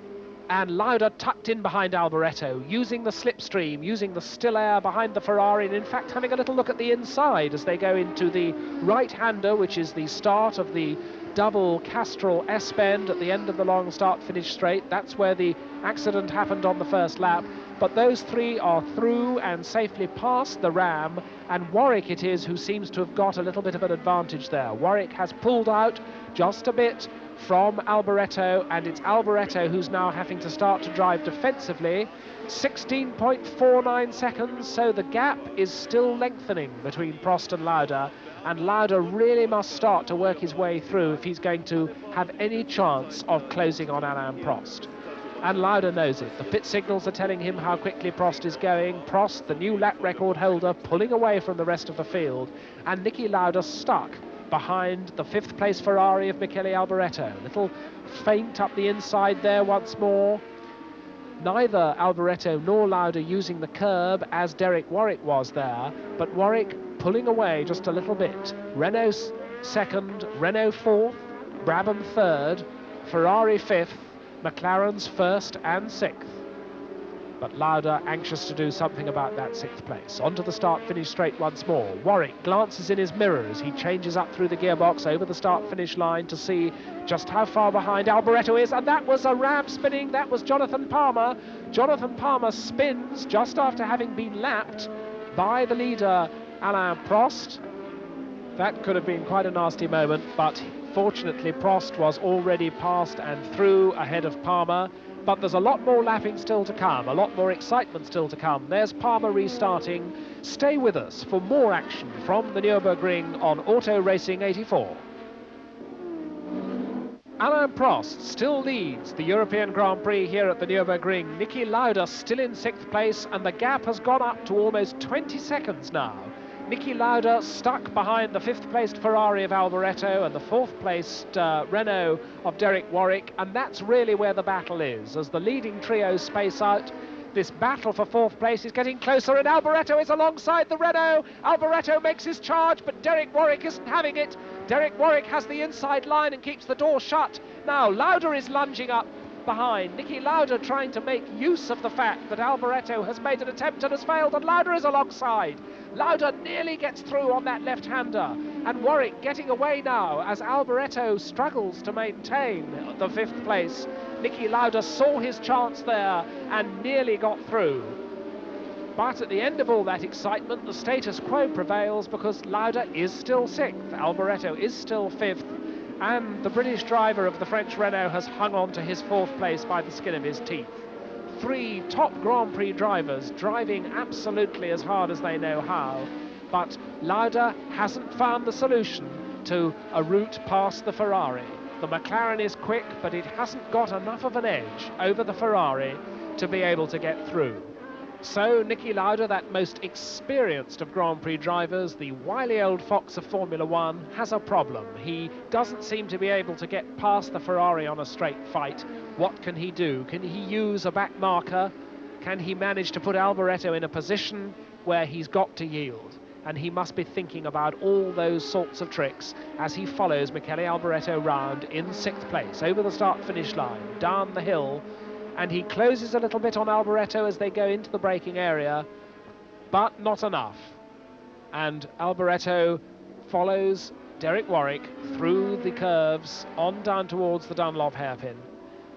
Speaker 5: and Lauda tucked in behind Alboretto, using the slipstream, using the still air behind the Ferrari, and in fact having a little look at the inside as they go into the right-hander, which is the start of the double Castrol S-bend at the end of the long start-finish straight. That's where the accident happened on the first lap. But those three are through and safely past the Ram, and Warwick it is who seems to have got a little bit of an advantage there. Warwick has pulled out just a bit from Alboretto, and it's Alboretto who's now having to start to drive defensively. 16.49 seconds, so the gap is still lengthening between Prost and Lauda, and Lauda really must start to work his way through if he's going to have any chance of closing on Alain Prost. And Lauda knows it. The pit signals are telling him how quickly Prost is going. Prost, the new lap record holder, pulling away from the rest of the field, and Niki Lauda stuck behind the fifth place Ferrari of Michele Alboretto. Little feint up the inside there once more. Neither Alboretto nor Lauda using the curb as Derek Warwick was there, but Warwick pulling away just a little bit. Renault second, Renault fourth, Brabham third, Ferrari fifth, McLaren's first and sixth. But Lauda anxious to do something about that sixth place. Onto the start-finish straight once more. Warwick glances in his mirror as he changes up through the gearbox over the start-finish line to see just how far behind Alboretto is, and that was a Ram spinning. That was Jonathan Palmer. Jonathan Palmer spins just after having been lapped by the leader, Alain Prost. That could have been quite a nasty moment, but fortunately Prost was already past and through ahead of Palmer. But there's a lot more lapping still to come, a lot more excitement still to come. There's Palmer restarting. Stay with us for more action from the Nürburgring on Auto Racing 84. Alain Prost still leads the European Grand Prix here at the Nürburgring. Niki Lauda still in sixth place, and the gap has gone up to almost 20 seconds now. Niki Lauda stuck behind the fifth-placed Ferrari of Alboretto and the fourth-placed Renault of Derek Warwick, and that's really where the battle is. As the leading trio space out, this battle for fourth place is getting closer, and Alboretto is alongside the Renault. Alboretto makes his charge, but Derek Warwick isn't having it. Derek Warwick has the inside line and keeps the door shut. Now Lauda is lunging up. behind. Niki Lauda trying to make use of the fact that Alboreto has made an attempt and has failed, and Lauda is alongside. Lauda nearly gets through on that left-hander, and Warwick getting away now as Alboreto struggles to maintain the 5th place. Niki Lauda saw his chance there and nearly got through. But at the end of all that excitement, the status quo prevails because Lauda is still 6th, Alboreto is still 5th, and the British driver of the French Renault has hung on to his 4th place by the skin of his teeth. 3 top Grand Prix drivers driving absolutely as hard as they know how, but Lauda hasn't found the solution to a route past the Ferrari. The McLaren is quick, but it hasn't got enough of an edge over the Ferrari to be able to get through. So Niki Lauda, that most experienced of Grand Prix drivers, the wily old fox of Formula One, has a problem. He doesn't seem to be able to get past the Ferrari on a straight fight. What can he do? Can he use a back marker? Can he manage to put Alboreto in a position where he's got to yield? And he must be thinking about all those sorts of tricks as he follows Michele Alboreto round in 6th place, over the start-finish line, down the hill, and he closes a little bit on Alboreto as they go into the braking area, but not enough. And Alboreto follows Derek Warwick through the curves on down towards the Dunlop hairpin.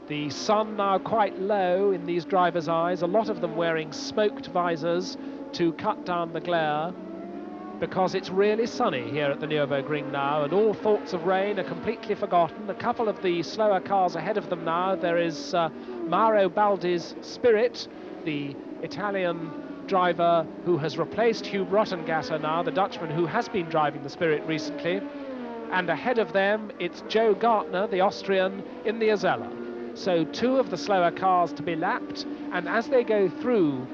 Speaker 5: The sun now quite low in these drivers' eyes, a lot of them wearing smoked visors to cut down the glare, because it's really sunny here at the Nürburgring now, and all thoughts of rain are completely forgotten. A couple of the slower cars ahead of them now. There is Mauro Baldi's Spirit, the Italian driver who has replaced Hugh Rottengatter now, the Dutchman who has been driving the Spirit recently. And ahead of them, it's Joe Gartner, the Austrian, in the Azella. So 2 of the slower cars to be lapped, and as they go through,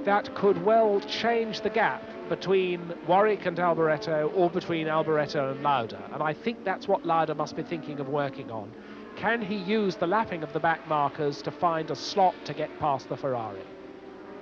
Speaker 5: that could well change the gap between Warwick and Alboreto, or between Alboreto and Lauda. And I think that's what Lauda must be thinking of working on. Can he use the lapping of the back markers to find a slot to get past the Ferrari?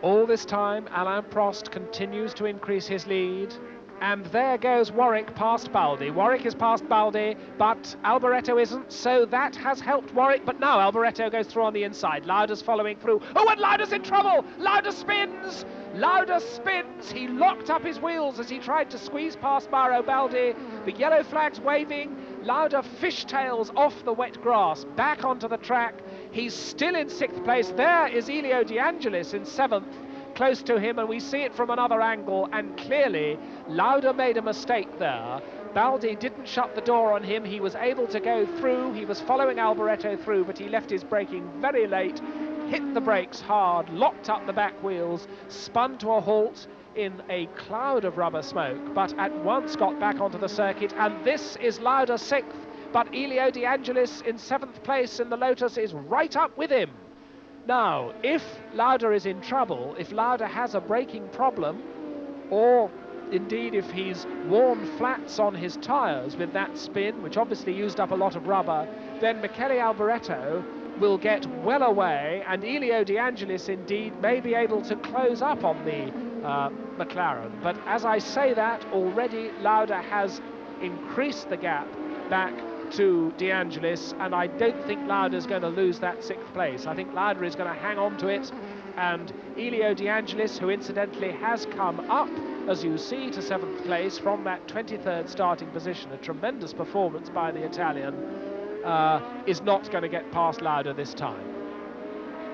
Speaker 5: All this time, Alain Prost continues to increase his lead. And there goes Warwick past Baldi. Warwick is past Baldi, but Alboreto isn't, so that has helped Warwick. But now Alboreto goes through on the inside. Lauda's following through. Oh, and Lauda's in trouble! Lauda spins! Lauda spins! He locked up his wheels as he tried to squeeze past Mauro Baldi. The yellow flag's waving. Lauda fishtails off the wet grass, back onto the track. He's still in 6th place. There is Elio De Angelis in 7th. Close to him, and we see it from another angle, and clearly Lauda made a mistake there. Baldi didn't shut the door on him. He was able to go through. He was following Alboreto through, but he left his braking very late, hit the brakes hard, locked up the back wheels, spun to a halt in a cloud of rubber smoke, but at once got back onto the circuit. And this is Lauda 6th, but Elio De Angelis in 7th place in the Lotus is right up with him. Now, if Lauda is in trouble, if Lauda has a braking problem, or indeed if he's worn flats on his tyres with that spin, which obviously used up a lot of rubber, then Michele Alboreto will get well away, and Elio De Angelis indeed may be able to close up on the McLaren. But as I say that, already Lauda has increased the gap back to De Angelis, and I don't think Lauda's going to lose that 6th place. I think Lauda is going to hang on to it, and Elio De Angelis, who incidentally has come up, as you see, to 7th place from that 23rd starting position, a tremendous performance by the Italian, is not going to get past Lauda this time.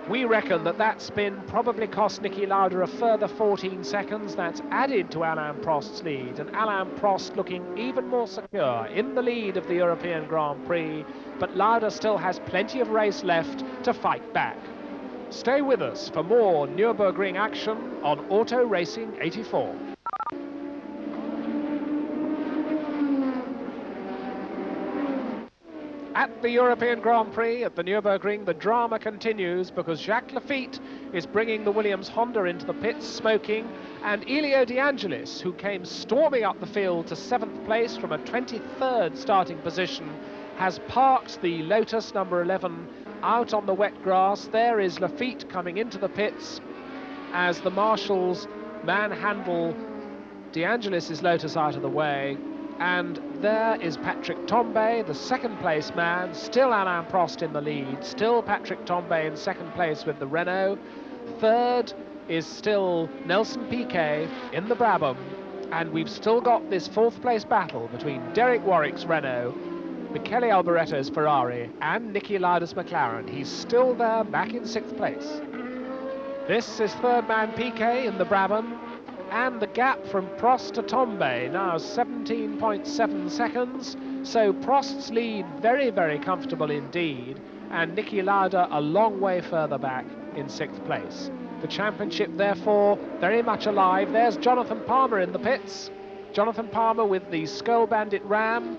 Speaker 5: We reckon that that spin probably cost Niki Lauda a further 14 seconds. That's added to Alain Prost's lead, and Alain Prost looking even more secure in the lead of the European Grand Prix, but Lauda still has plenty of race left to fight back. Stay with us for more Nürburgring action on Auto Racing 84. At the European Grand Prix at the Nürburgring, the drama continues because Jacques Lafitte is bringing the Williams Honda into the pits smoking, and Elio De Angelis, who came storming up the field to 7th place from a 23rd starting position, has parked the Lotus number 11 out on the wet grass. There is Lafitte coming into the pits as the marshals manhandle De Angelis' Lotus out of the way, and there is Patrick Tombe, the second place man, still Alain Prost in the lead, still Patrick Tombe in second place with the Renault. Third is still Nelson Piquet in the Brabham, and we've still got this fourth place battle between Derek Warwick's Renault, Michele Alboretto's Ferrari and Niki Lauda's McLaren. He's still there, back in sixth place. This is third man Piquet in the Brabham, and the gap from Prost to Tombe now 17.7 seconds, so Prost's lead very, very comfortable indeed, and Niki Lauda a long way further back in sixth place. The championship therefore very much alive. There's Jonathan Palmer in the pits. Jonathan Palmer with the Skull Bandit Ram,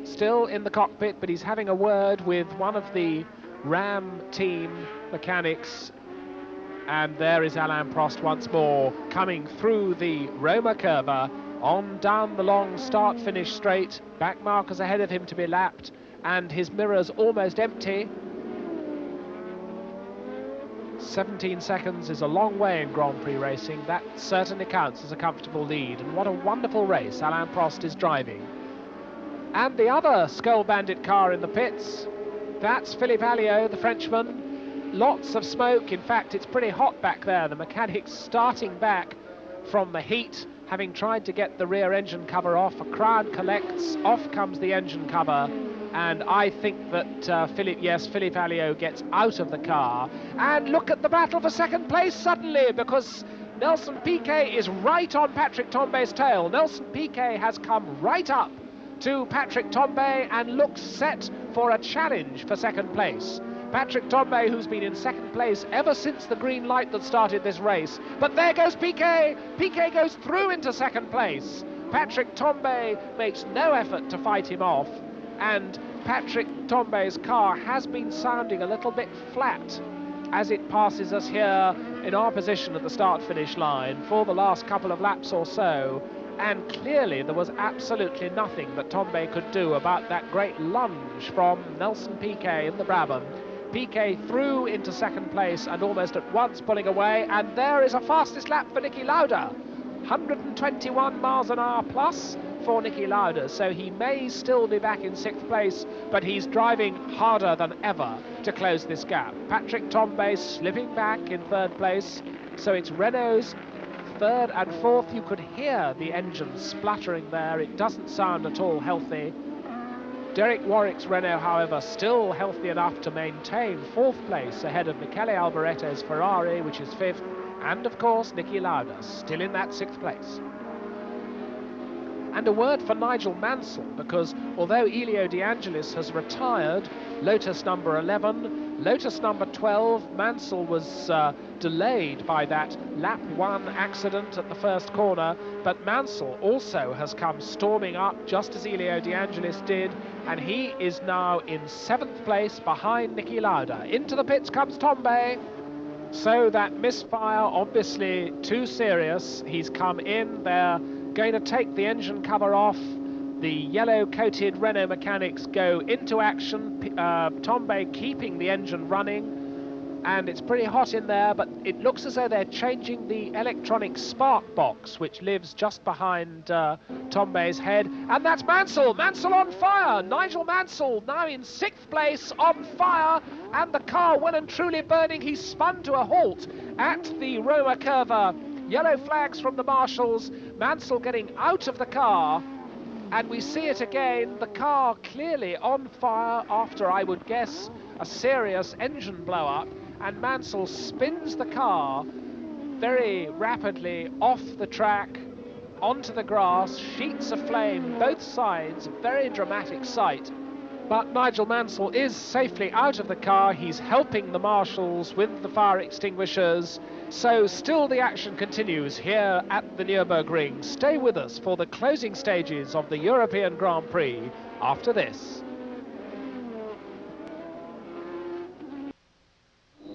Speaker 5: still in the cockpit, but he's having a word with one of the Ram team mechanics. And there is Alain Prost once more, coming through the Roma Curva, on down the long start-finish straight. Back markers ahead of him to be lapped, and his mirror's almost empty. 17 seconds is a long way in Grand Prix racing. That certainly counts as a comfortable lead, and what a wonderful race Alain Prost is driving. And the other Skull Bandit car in the pits, that's Philippe Alliot, the Frenchman. Lots of smoke. In fact, it's pretty hot back there. The mechanics starting back from the heat, having tried to get the rear engine cover off. A crowd collects, off comes the engine cover, and I think that Philippe Alliot gets out of the car. And look at the battle for second place suddenly, because Nelson Piquet is right on Patrick Tombe's tail. Nelson Piquet has come right up to Patrick Tombe and looks set for a challenge for second place. Patrick Tombe, who's been in second place ever since the green light that started this race. But there goes Piquet. Piquet goes through into second place. Patrick Tombe makes no effort to fight him off, and Patrick Tombe's car has been sounding a little bit flat as it passes us here in our position at the start-finish line for the last couple of laps or so. And clearly there was absolutely nothing that Tombe could do about that great lunge from Nelson Piquet in the Brabham. Piquet through into second place and almost at once pulling away, and there is a fastest lap for Niki Lauda. 121 miles an hour plus for Niki Lauda, so he may still be back in sixth place, but he's driving harder than ever to close this gap. Patrick Tombe slipping back in third place, so it's Renault's third and fourth. You could hear the engine spluttering there. It doesn't sound at all healthy. Derek Warwick's Renault, however, still healthy enough to maintain fourth place ahead of Michele Alboretto's Ferrari, which is fifth, and of course Niki Lauda still in that sixth place. And a word for Nigel Mansell, because although Elio De Angelis has retired, Lotus number 11, Lotus number 12, Mansell was delayed by that lap 1 accident at the first corner, but Mansell also has come storming up just as Elio De Angelis did, and he is now in 7th place behind Niki Lauda. Into the pits comes Tombe. So that misfire, obviously too serious. He's come in, they're going to take the engine cover off. The yellow-coated Renault mechanics go into action. Tombe keeping the engine running, and it's pretty hot in there, but it looks as though they're changing the electronic spark box, which lives just behind Tombe's head. And that's Mansell. Mansell on fire. Nigel Mansell now in 6th place on fire, and the car well and truly burning. He's spun to a halt at the Roma Curva. Yellow flags from the marshals. Mansell getting out of the car, and we see it again. The car clearly on fire after, I would guess, a serious engine blow-up, and Mansell spins the car very rapidly off the track onto the grass, sheets of flame both sides, very dramatic sight. But Nigel Mansell is safely out of the car. He's helping the marshals with the fire extinguishers. So still the action continues here at the Nürburgring. Stay with us for the closing stages of the European Grand Prix after this.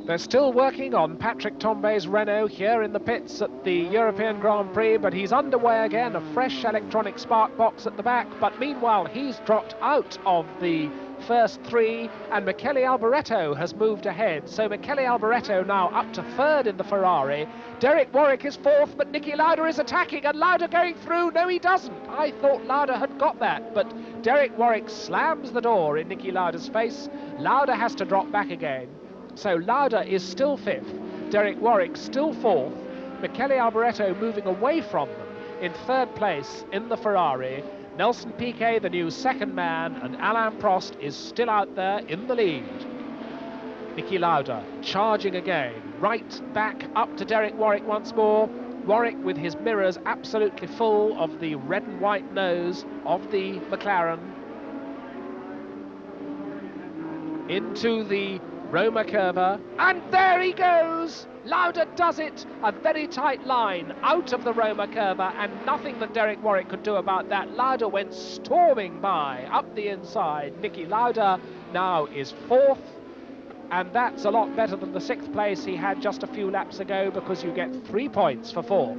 Speaker 5: They're still working on Patrick Tombe's Renault here in the pits at the European Grand Prix, but he's underway again, a fresh electronic spark box at the back. But meanwhile, he's dropped out of the first three, and Michele Alboreto has moved ahead. So Michele Alboreto now up to third in the Ferrari. Derek Warwick is fourth, but Niki Lauda is attacking, and Lauda going through. No, he doesn't. I thought Lauda had got that, but Derek Warwick slams the door in Niki Lauda's face. Lauda has to drop back again. So Lauda is still fifth, Derek Warwick still fourth, Michele Alboreto moving away from them in third place in the Ferrari. Nelson Piquet, the new second man, and Alain Prost is still out there in the lead. Niki Lauda charging again, right back up to Derek Warwick once more. Warwick with his mirrors absolutely full of the red and white nose of the McLaren. Into the Roma curva, and there he goes! Lauda does it, a very tight line out of the Roma curva, and nothing that Derek Warwick could do about that. Lauda went storming by up the inside. Niki Lauda now is fourth, and that's a lot better than the sixth place he had just a few laps ago, because you get 3 points for fourth.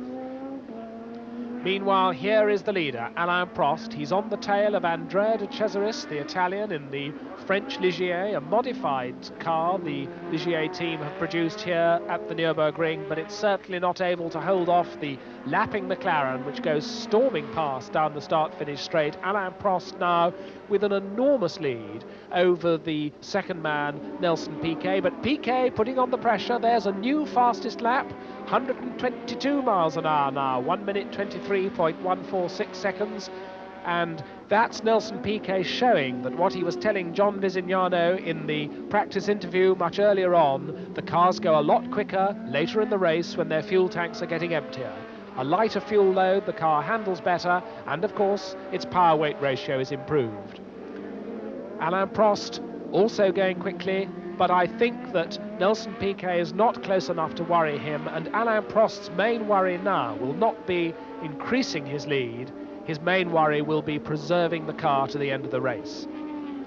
Speaker 5: Meanwhile, here is the leader, Alain Prost. He's on the tail of Andrea de Cesaris, the Italian, in the French Ligier, a modified car the Ligier team have produced here at the Nürburgring, but it's certainly not able to hold off the lapping McLaren, which goes storming past down the start-finish straight. Alain Prost now with an enormous lead over the second man, Nelson Piquet, but Piquet putting on the pressure. There's a new fastest lap, 122 miles an hour now, 1 minute 23.146 seconds, and that's Nelson Piquet showing that what he was telling John Visignano in the practice interview much earlier on, the cars go a lot quicker later in the race when their fuel tanks are getting emptier. A lighter fuel load, the car handles better, and of course its power-weight ratio is improved. Alain Prost also going quickly, but I think that Nelson Piquet is not close enough to worry him, and Alain Prost's main worry now will not be increasing his lead. His main worry will be preserving the car to the end of the race.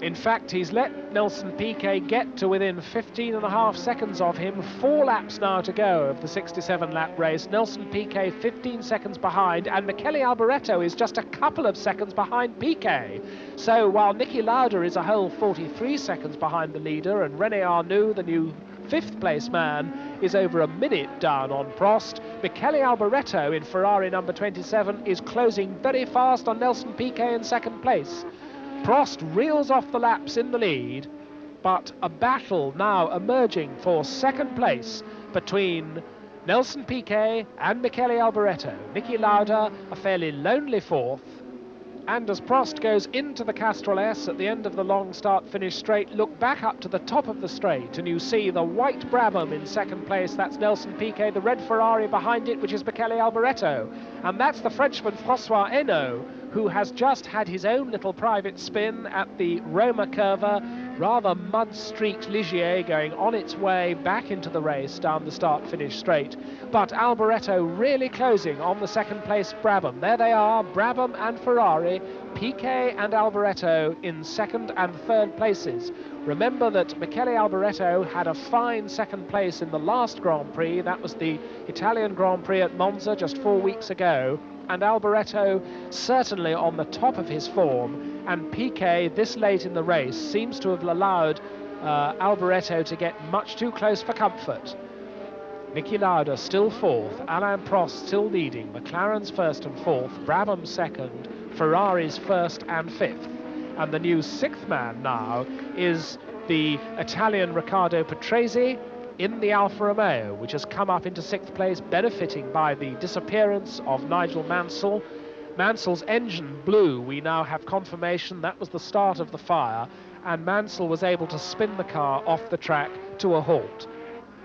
Speaker 5: In fact, he's let Nelson Piquet get to within 15.5 seconds of him. 4 laps now to go of the 67-lap race. Nelson Piquet 15 seconds behind, and Michele Alboreto is just a couple of seconds behind Piquet. So while Niki Lauda is a whole 43 seconds behind the leader, and René Arnoux, the new 5th place man, is over a minute down on Prost, Michele Alboreto in Ferrari number 27 is closing very fast on Nelson Piquet in second place. Prost reels off the laps in the lead, but a battle now emerging for second place between Nelson Piquet and Michele Alboreto. Niki Lauda a fairly lonely fourth, and as Prost goes into the Castrol S at the end of the long start-finish straight, look back up to the top of the straight and you see the white Brabham in second place. That's Nelson Piquet, the red Ferrari behind it, which is Michele Alboreto, and that's the Frenchman François Hinault, who has just had his own little private spin at the Roma Curva, rather mud-streaked Ligier going on its way back into the race down the start-finish straight. But Alboreto really closing on the second place Brabham. There they are, Brabham and Ferrari, Piquet and Alboreto in second and third places. Remember that Michele Alboreto had a fine second place in the last Grand Prix. That was the Italian Grand Prix at Monza just 4 weeks ago. And Alboreto certainly on the top of his form, and Piquet this late in the race seems to have allowed Alboreto to get much too close for comfort. Niki Lauda still fourth, Alain Prost still leading, McLaren's first and fourth, Brabham second, Ferrari's first and fifth, and the new 6th man now is the Italian Riccardo Patrese in the Alfa Romeo, which has come up into 6th place, benefiting by the disappearance of Nigel Mansell. Mansell's engine blew. We now have confirmation that was the start of the fire, and Mansell was able to spin the car off the track to a halt.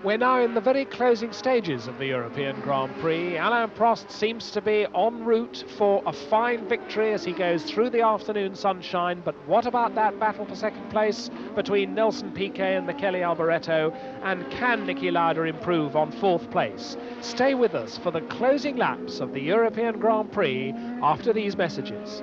Speaker 5: We're now in the very closing stages of the European Grand Prix. Alain Prost seems to be en route for a fine victory as he goes through the afternoon sunshine, but what about that battle for second place between Nelson Piquet and Michele Alboreto, and can Niki Lauda improve on 4th place? Stay with us for the closing laps of the European Grand Prix after these messages.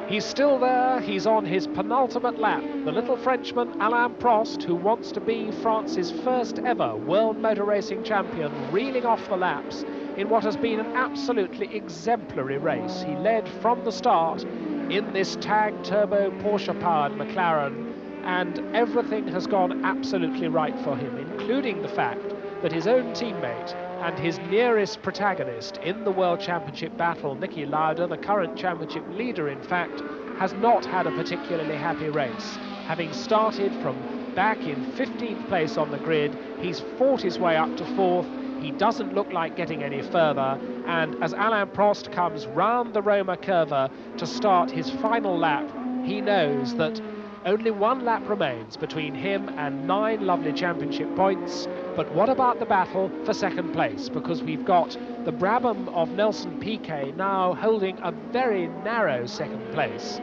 Speaker 5: He's still there, he's on his penultimate lap, the little Frenchman Alain Prost, who wants to be France's first ever World Motor Racing champion, reeling off the laps in what has been an absolutely exemplary race. He led from the start in this tag turbo Porsche-powered McLaren, and everything has gone absolutely right for him, including the fact that his own teammate and his nearest protagonist in the World Championship battle, Niki Lauda, the current championship leader in fact, has not had a particularly happy race. Having started from back in 15th place on the grid, he's fought his way up to 4th. He doesn't look like getting any further, and as Alain Prost comes round the Roma curva to start his final lap, he knows that only one lap remains between him and 9 lovely championship points. But what about the battle for second place? Because we've got the Brabham of Nelson Piquet now holding a very narrow second place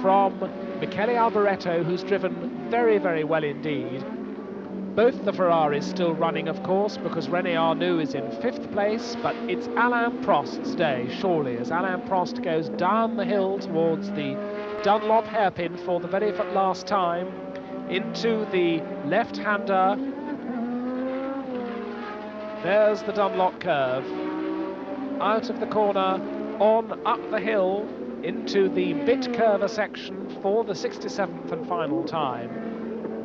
Speaker 5: from Michele Alboreto, who's driven very, very well indeed. Both the Ferraris still running, of course, because René Arnoux is in 5th place, but it's Alain Prost's day, surely, as Alain Prost goes down the hill towards the Dunlop hairpin for the very last time, into the left-hander. There's the Dunlop curve, out of the corner, on up the hill, into the bit curver section for the 67th and final time.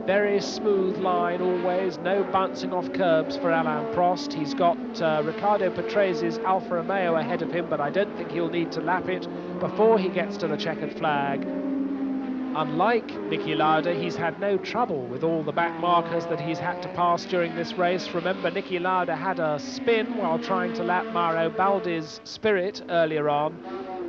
Speaker 5: Very smooth line always, no bouncing off curbs for Alain Prost. He's got Riccardo Patrese's Alfa Romeo ahead of him, but I don't think he'll need to lap it before he gets to the checkered flag. Unlike Niki Lauda, he's had no trouble with all the back markers that he's had to pass during this race. Remember, Niki Lauda had a spin while trying to lap Mauro Baldi's Spirit earlier on.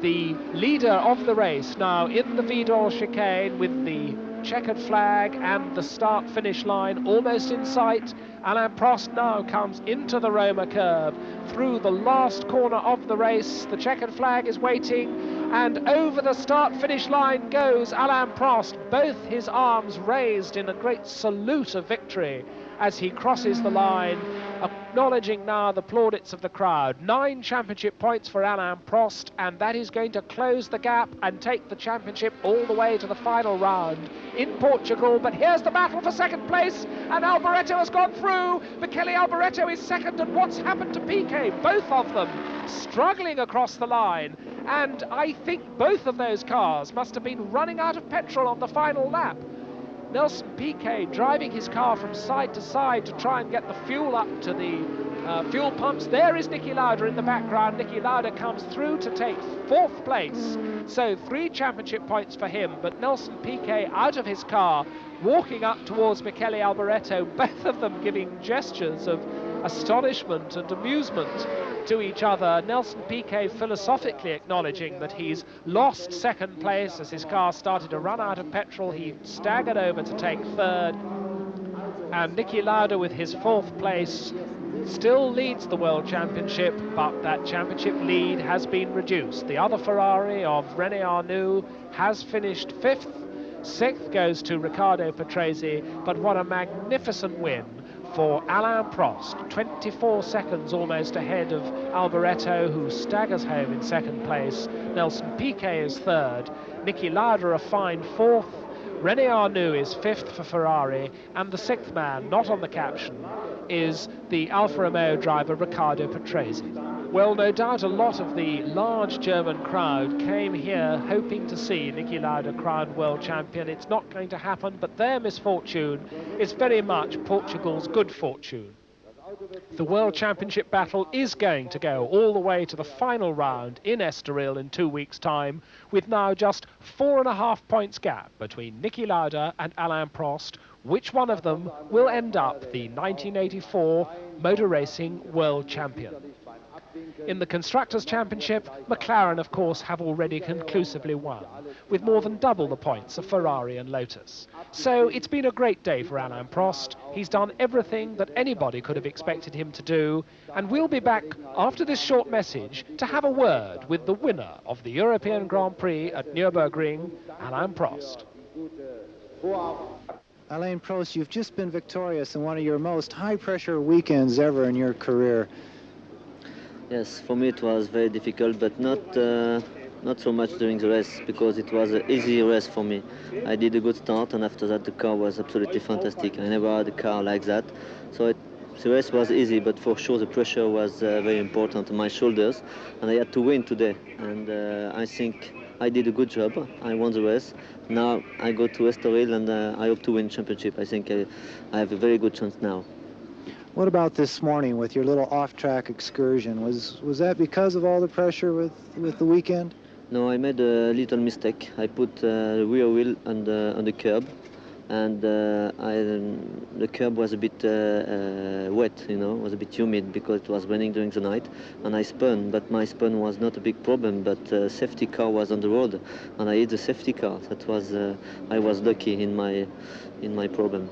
Speaker 5: The leader of the race now in the Vidal chicane with the checkered flag and the start-finish line almost in sight. Alain Prost now comes into the Roma curve through the last corner of the race. The checkered flag is waiting, and over the start-finish line goes Alain Prost, both his arms raised in a great salute of victory as he crosses the line, acknowledging now the plaudits of the crowd. 9 championship points for Alain Prost, and that is going to close the gap and take the championship all the way to the final round in Portugal. But here's the battle for second place, and Alboreto has gone through. Michele Alboreto is second, and what's happened to Piquet? Both of them struggling across the line, and I think both of those cars must have been running out of petrol on the final lap. Nelson Piquet driving his car from side to side to try and get the fuel up to the fuel pumps. There is Niki Lauda in the background. Niki Lauda comes through to take 4th place. So 3 championship points for him, but Nelson Piquet out of his car, walking up towards Michele Alboreto, both of them giving gestures of astonishment and amusement to each other. Nelson Piquet philosophically acknowledging that he's lost second place as his car started to run out of petrol. He staggered over to take 3rd, and Niki Lauda with his 4th place still leads the World Championship, but that championship lead has been reduced. The other Ferrari of René Arnoux has finished 5th. 6th goes to Riccardo Patrese, but what a magnificent win for Alain Prost, 24 seconds almost ahead of Alboreto, who staggers home in 2nd place. Nelson Piquet is 3rd, Niki Lauda a fine 4th, René Arnoux is 5th for Ferrari, and the 6th man, not on the caption, is the Alfa Romeo driver Riccardo Patrese. Well, no doubt a lot of the large German crowd came here hoping to see Niki Lauda crowned world champion. It's not going to happen, but their misfortune is very much Portugal's good fortune. The World Championship battle is going to go all the way to the final round in Estoril in 2 weeks' time, with now just 4.5 points gap between Niki Lauda and Alain Prost. Which one of them will end up the 1984 Motor Racing World Champion? In the Constructors' Championship, McLaren, of course, have already conclusively won, with more than double the points of Ferrari and Lotus. So it's been a great day for Alain Prost. He's done everything that anybody could have expected him to do, and we'll be back after this short message to have a word with the winner of the European Grand Prix at Nürburgring, Alain Prost.
Speaker 1: Alain Prost, you've just been victorious in one of your most high-pressure weekends ever in your career.
Speaker 3: Yes, for me it was very difficult, but not so much during the race, because it was an easy race for me. I did a good start, and after that the car was absolutely fantastic. I never had a car like that, so the race was easy, but for sure the pressure was very important on my shoulders, and I had to win today. And I think I did a good job. I won the race. Now I go to Estoril and I hope to win championship. I think I have a very good chance now.
Speaker 1: What about this morning with your little off-track excursion? Was that because of all the pressure with the weekend?
Speaker 3: No, I made a little mistake. I put the rear wheel on the curb, and the curb was a bit wet, you know, was a bit humid because it was raining during the night, and I spun, but my spun was not a big problem, but safety car was on the road, and I hit the safety car. That was, I was lucky in my problem.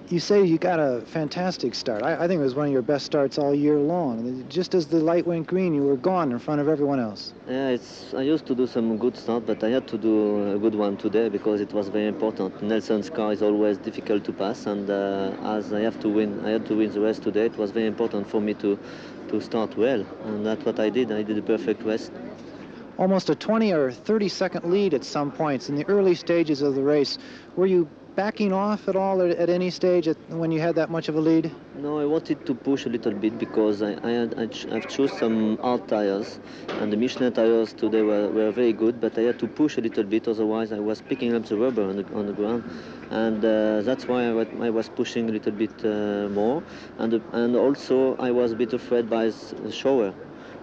Speaker 1: You say you got a fantastic start. I think it was one of your best starts all year long. Just as the light went green, you were gone in front of everyone else.
Speaker 3: Yeah, I used to do some good start, but I had to do a good one today because it was very important. Nelson's car is always difficult to pass, and as I had to win the race today. It was very important for me to start well, and that's what I did. I did a perfect race.
Speaker 1: Almost a 20 or 30-second lead at some points in the early stages of the race. Were you backing off at all at any stage when you had that much of a lead?
Speaker 3: No, I wanted to push a little bit because I've chosen some hard tires, and the Michelin tires today were very good, but I had to push a little bit, otherwise I was picking up the rubber on the ground, and that's why I was pushing a little bit more, and also I was a bit afraid by the shower.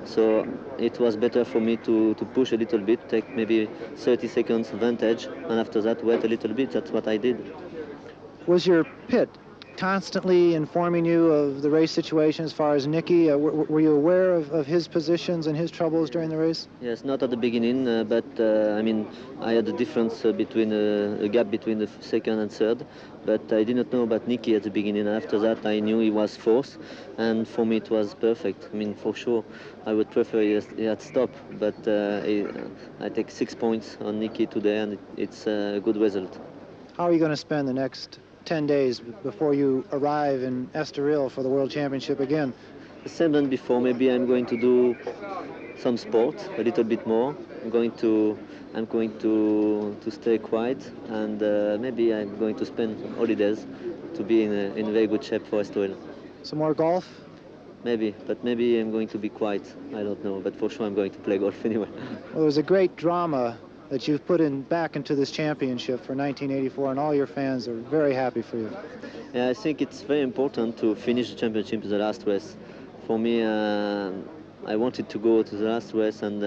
Speaker 3: So it was better for me to push a little bit, take maybe 30 seconds advantage, and after that wait a little bit. That's what I did.
Speaker 1: Was your pit constantly informing you of the race situation as far as Nicky? Were you aware of his positions and his troubles during the race?
Speaker 3: Yes, not at the beginning, but I mean, I had a difference between a gap between the second and third, but I did not know about Nicky at the beginning. After that, I knew he was fourth, and for me it was perfect. I mean, for sure, I would prefer he had stopped, but I take 6 points on Nicky today, and it's a good result.
Speaker 1: How are you going to spend the next 10 days before you arrive in Estoril for the World Championship again?
Speaker 3: The same than before. Maybe I'm going to do some sport a little bit more. I'm going to stay quiet, and maybe I'm going to spend holidays to be in very good shape for Estoril.
Speaker 1: Some more golf?
Speaker 3: Maybe, but maybe I'm going to be quiet. I don't know, but for sure I'm going to play golf anyway.
Speaker 1: Well, there's a great drama that you've put back into this championship for 1984, and all your fans are very happy for you.
Speaker 3: Yeah, I think it's very important to finish the championship in the last race. For me, I wanted to go to the last race and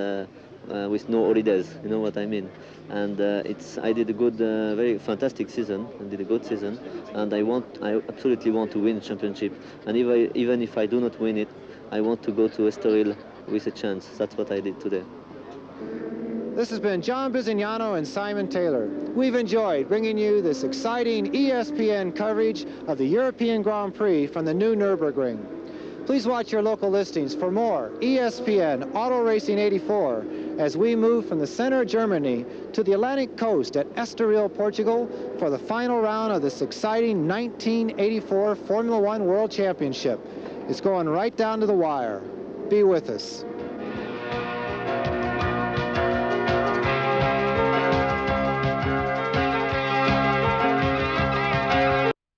Speaker 3: with no holidays, you know what I mean. And I did a good, very fantastic season. I did a good season, and I absolutely want to win the championship. And even if I do not win it, I want to go to Estoril with a chance. That's what I did today.
Speaker 1: This has been John Bizignano and Simon Taylor. We've enjoyed bringing you this exciting ESPN coverage of the European Grand Prix from the new Nürburgring. Please watch your local listings for more ESPN Auto Racing 84 as we move from the center of Germany to the Atlantic coast at Estoril, Portugal for the final round of this exciting 1984 Formula One World Championship. It's going right down to the wire. Be with us.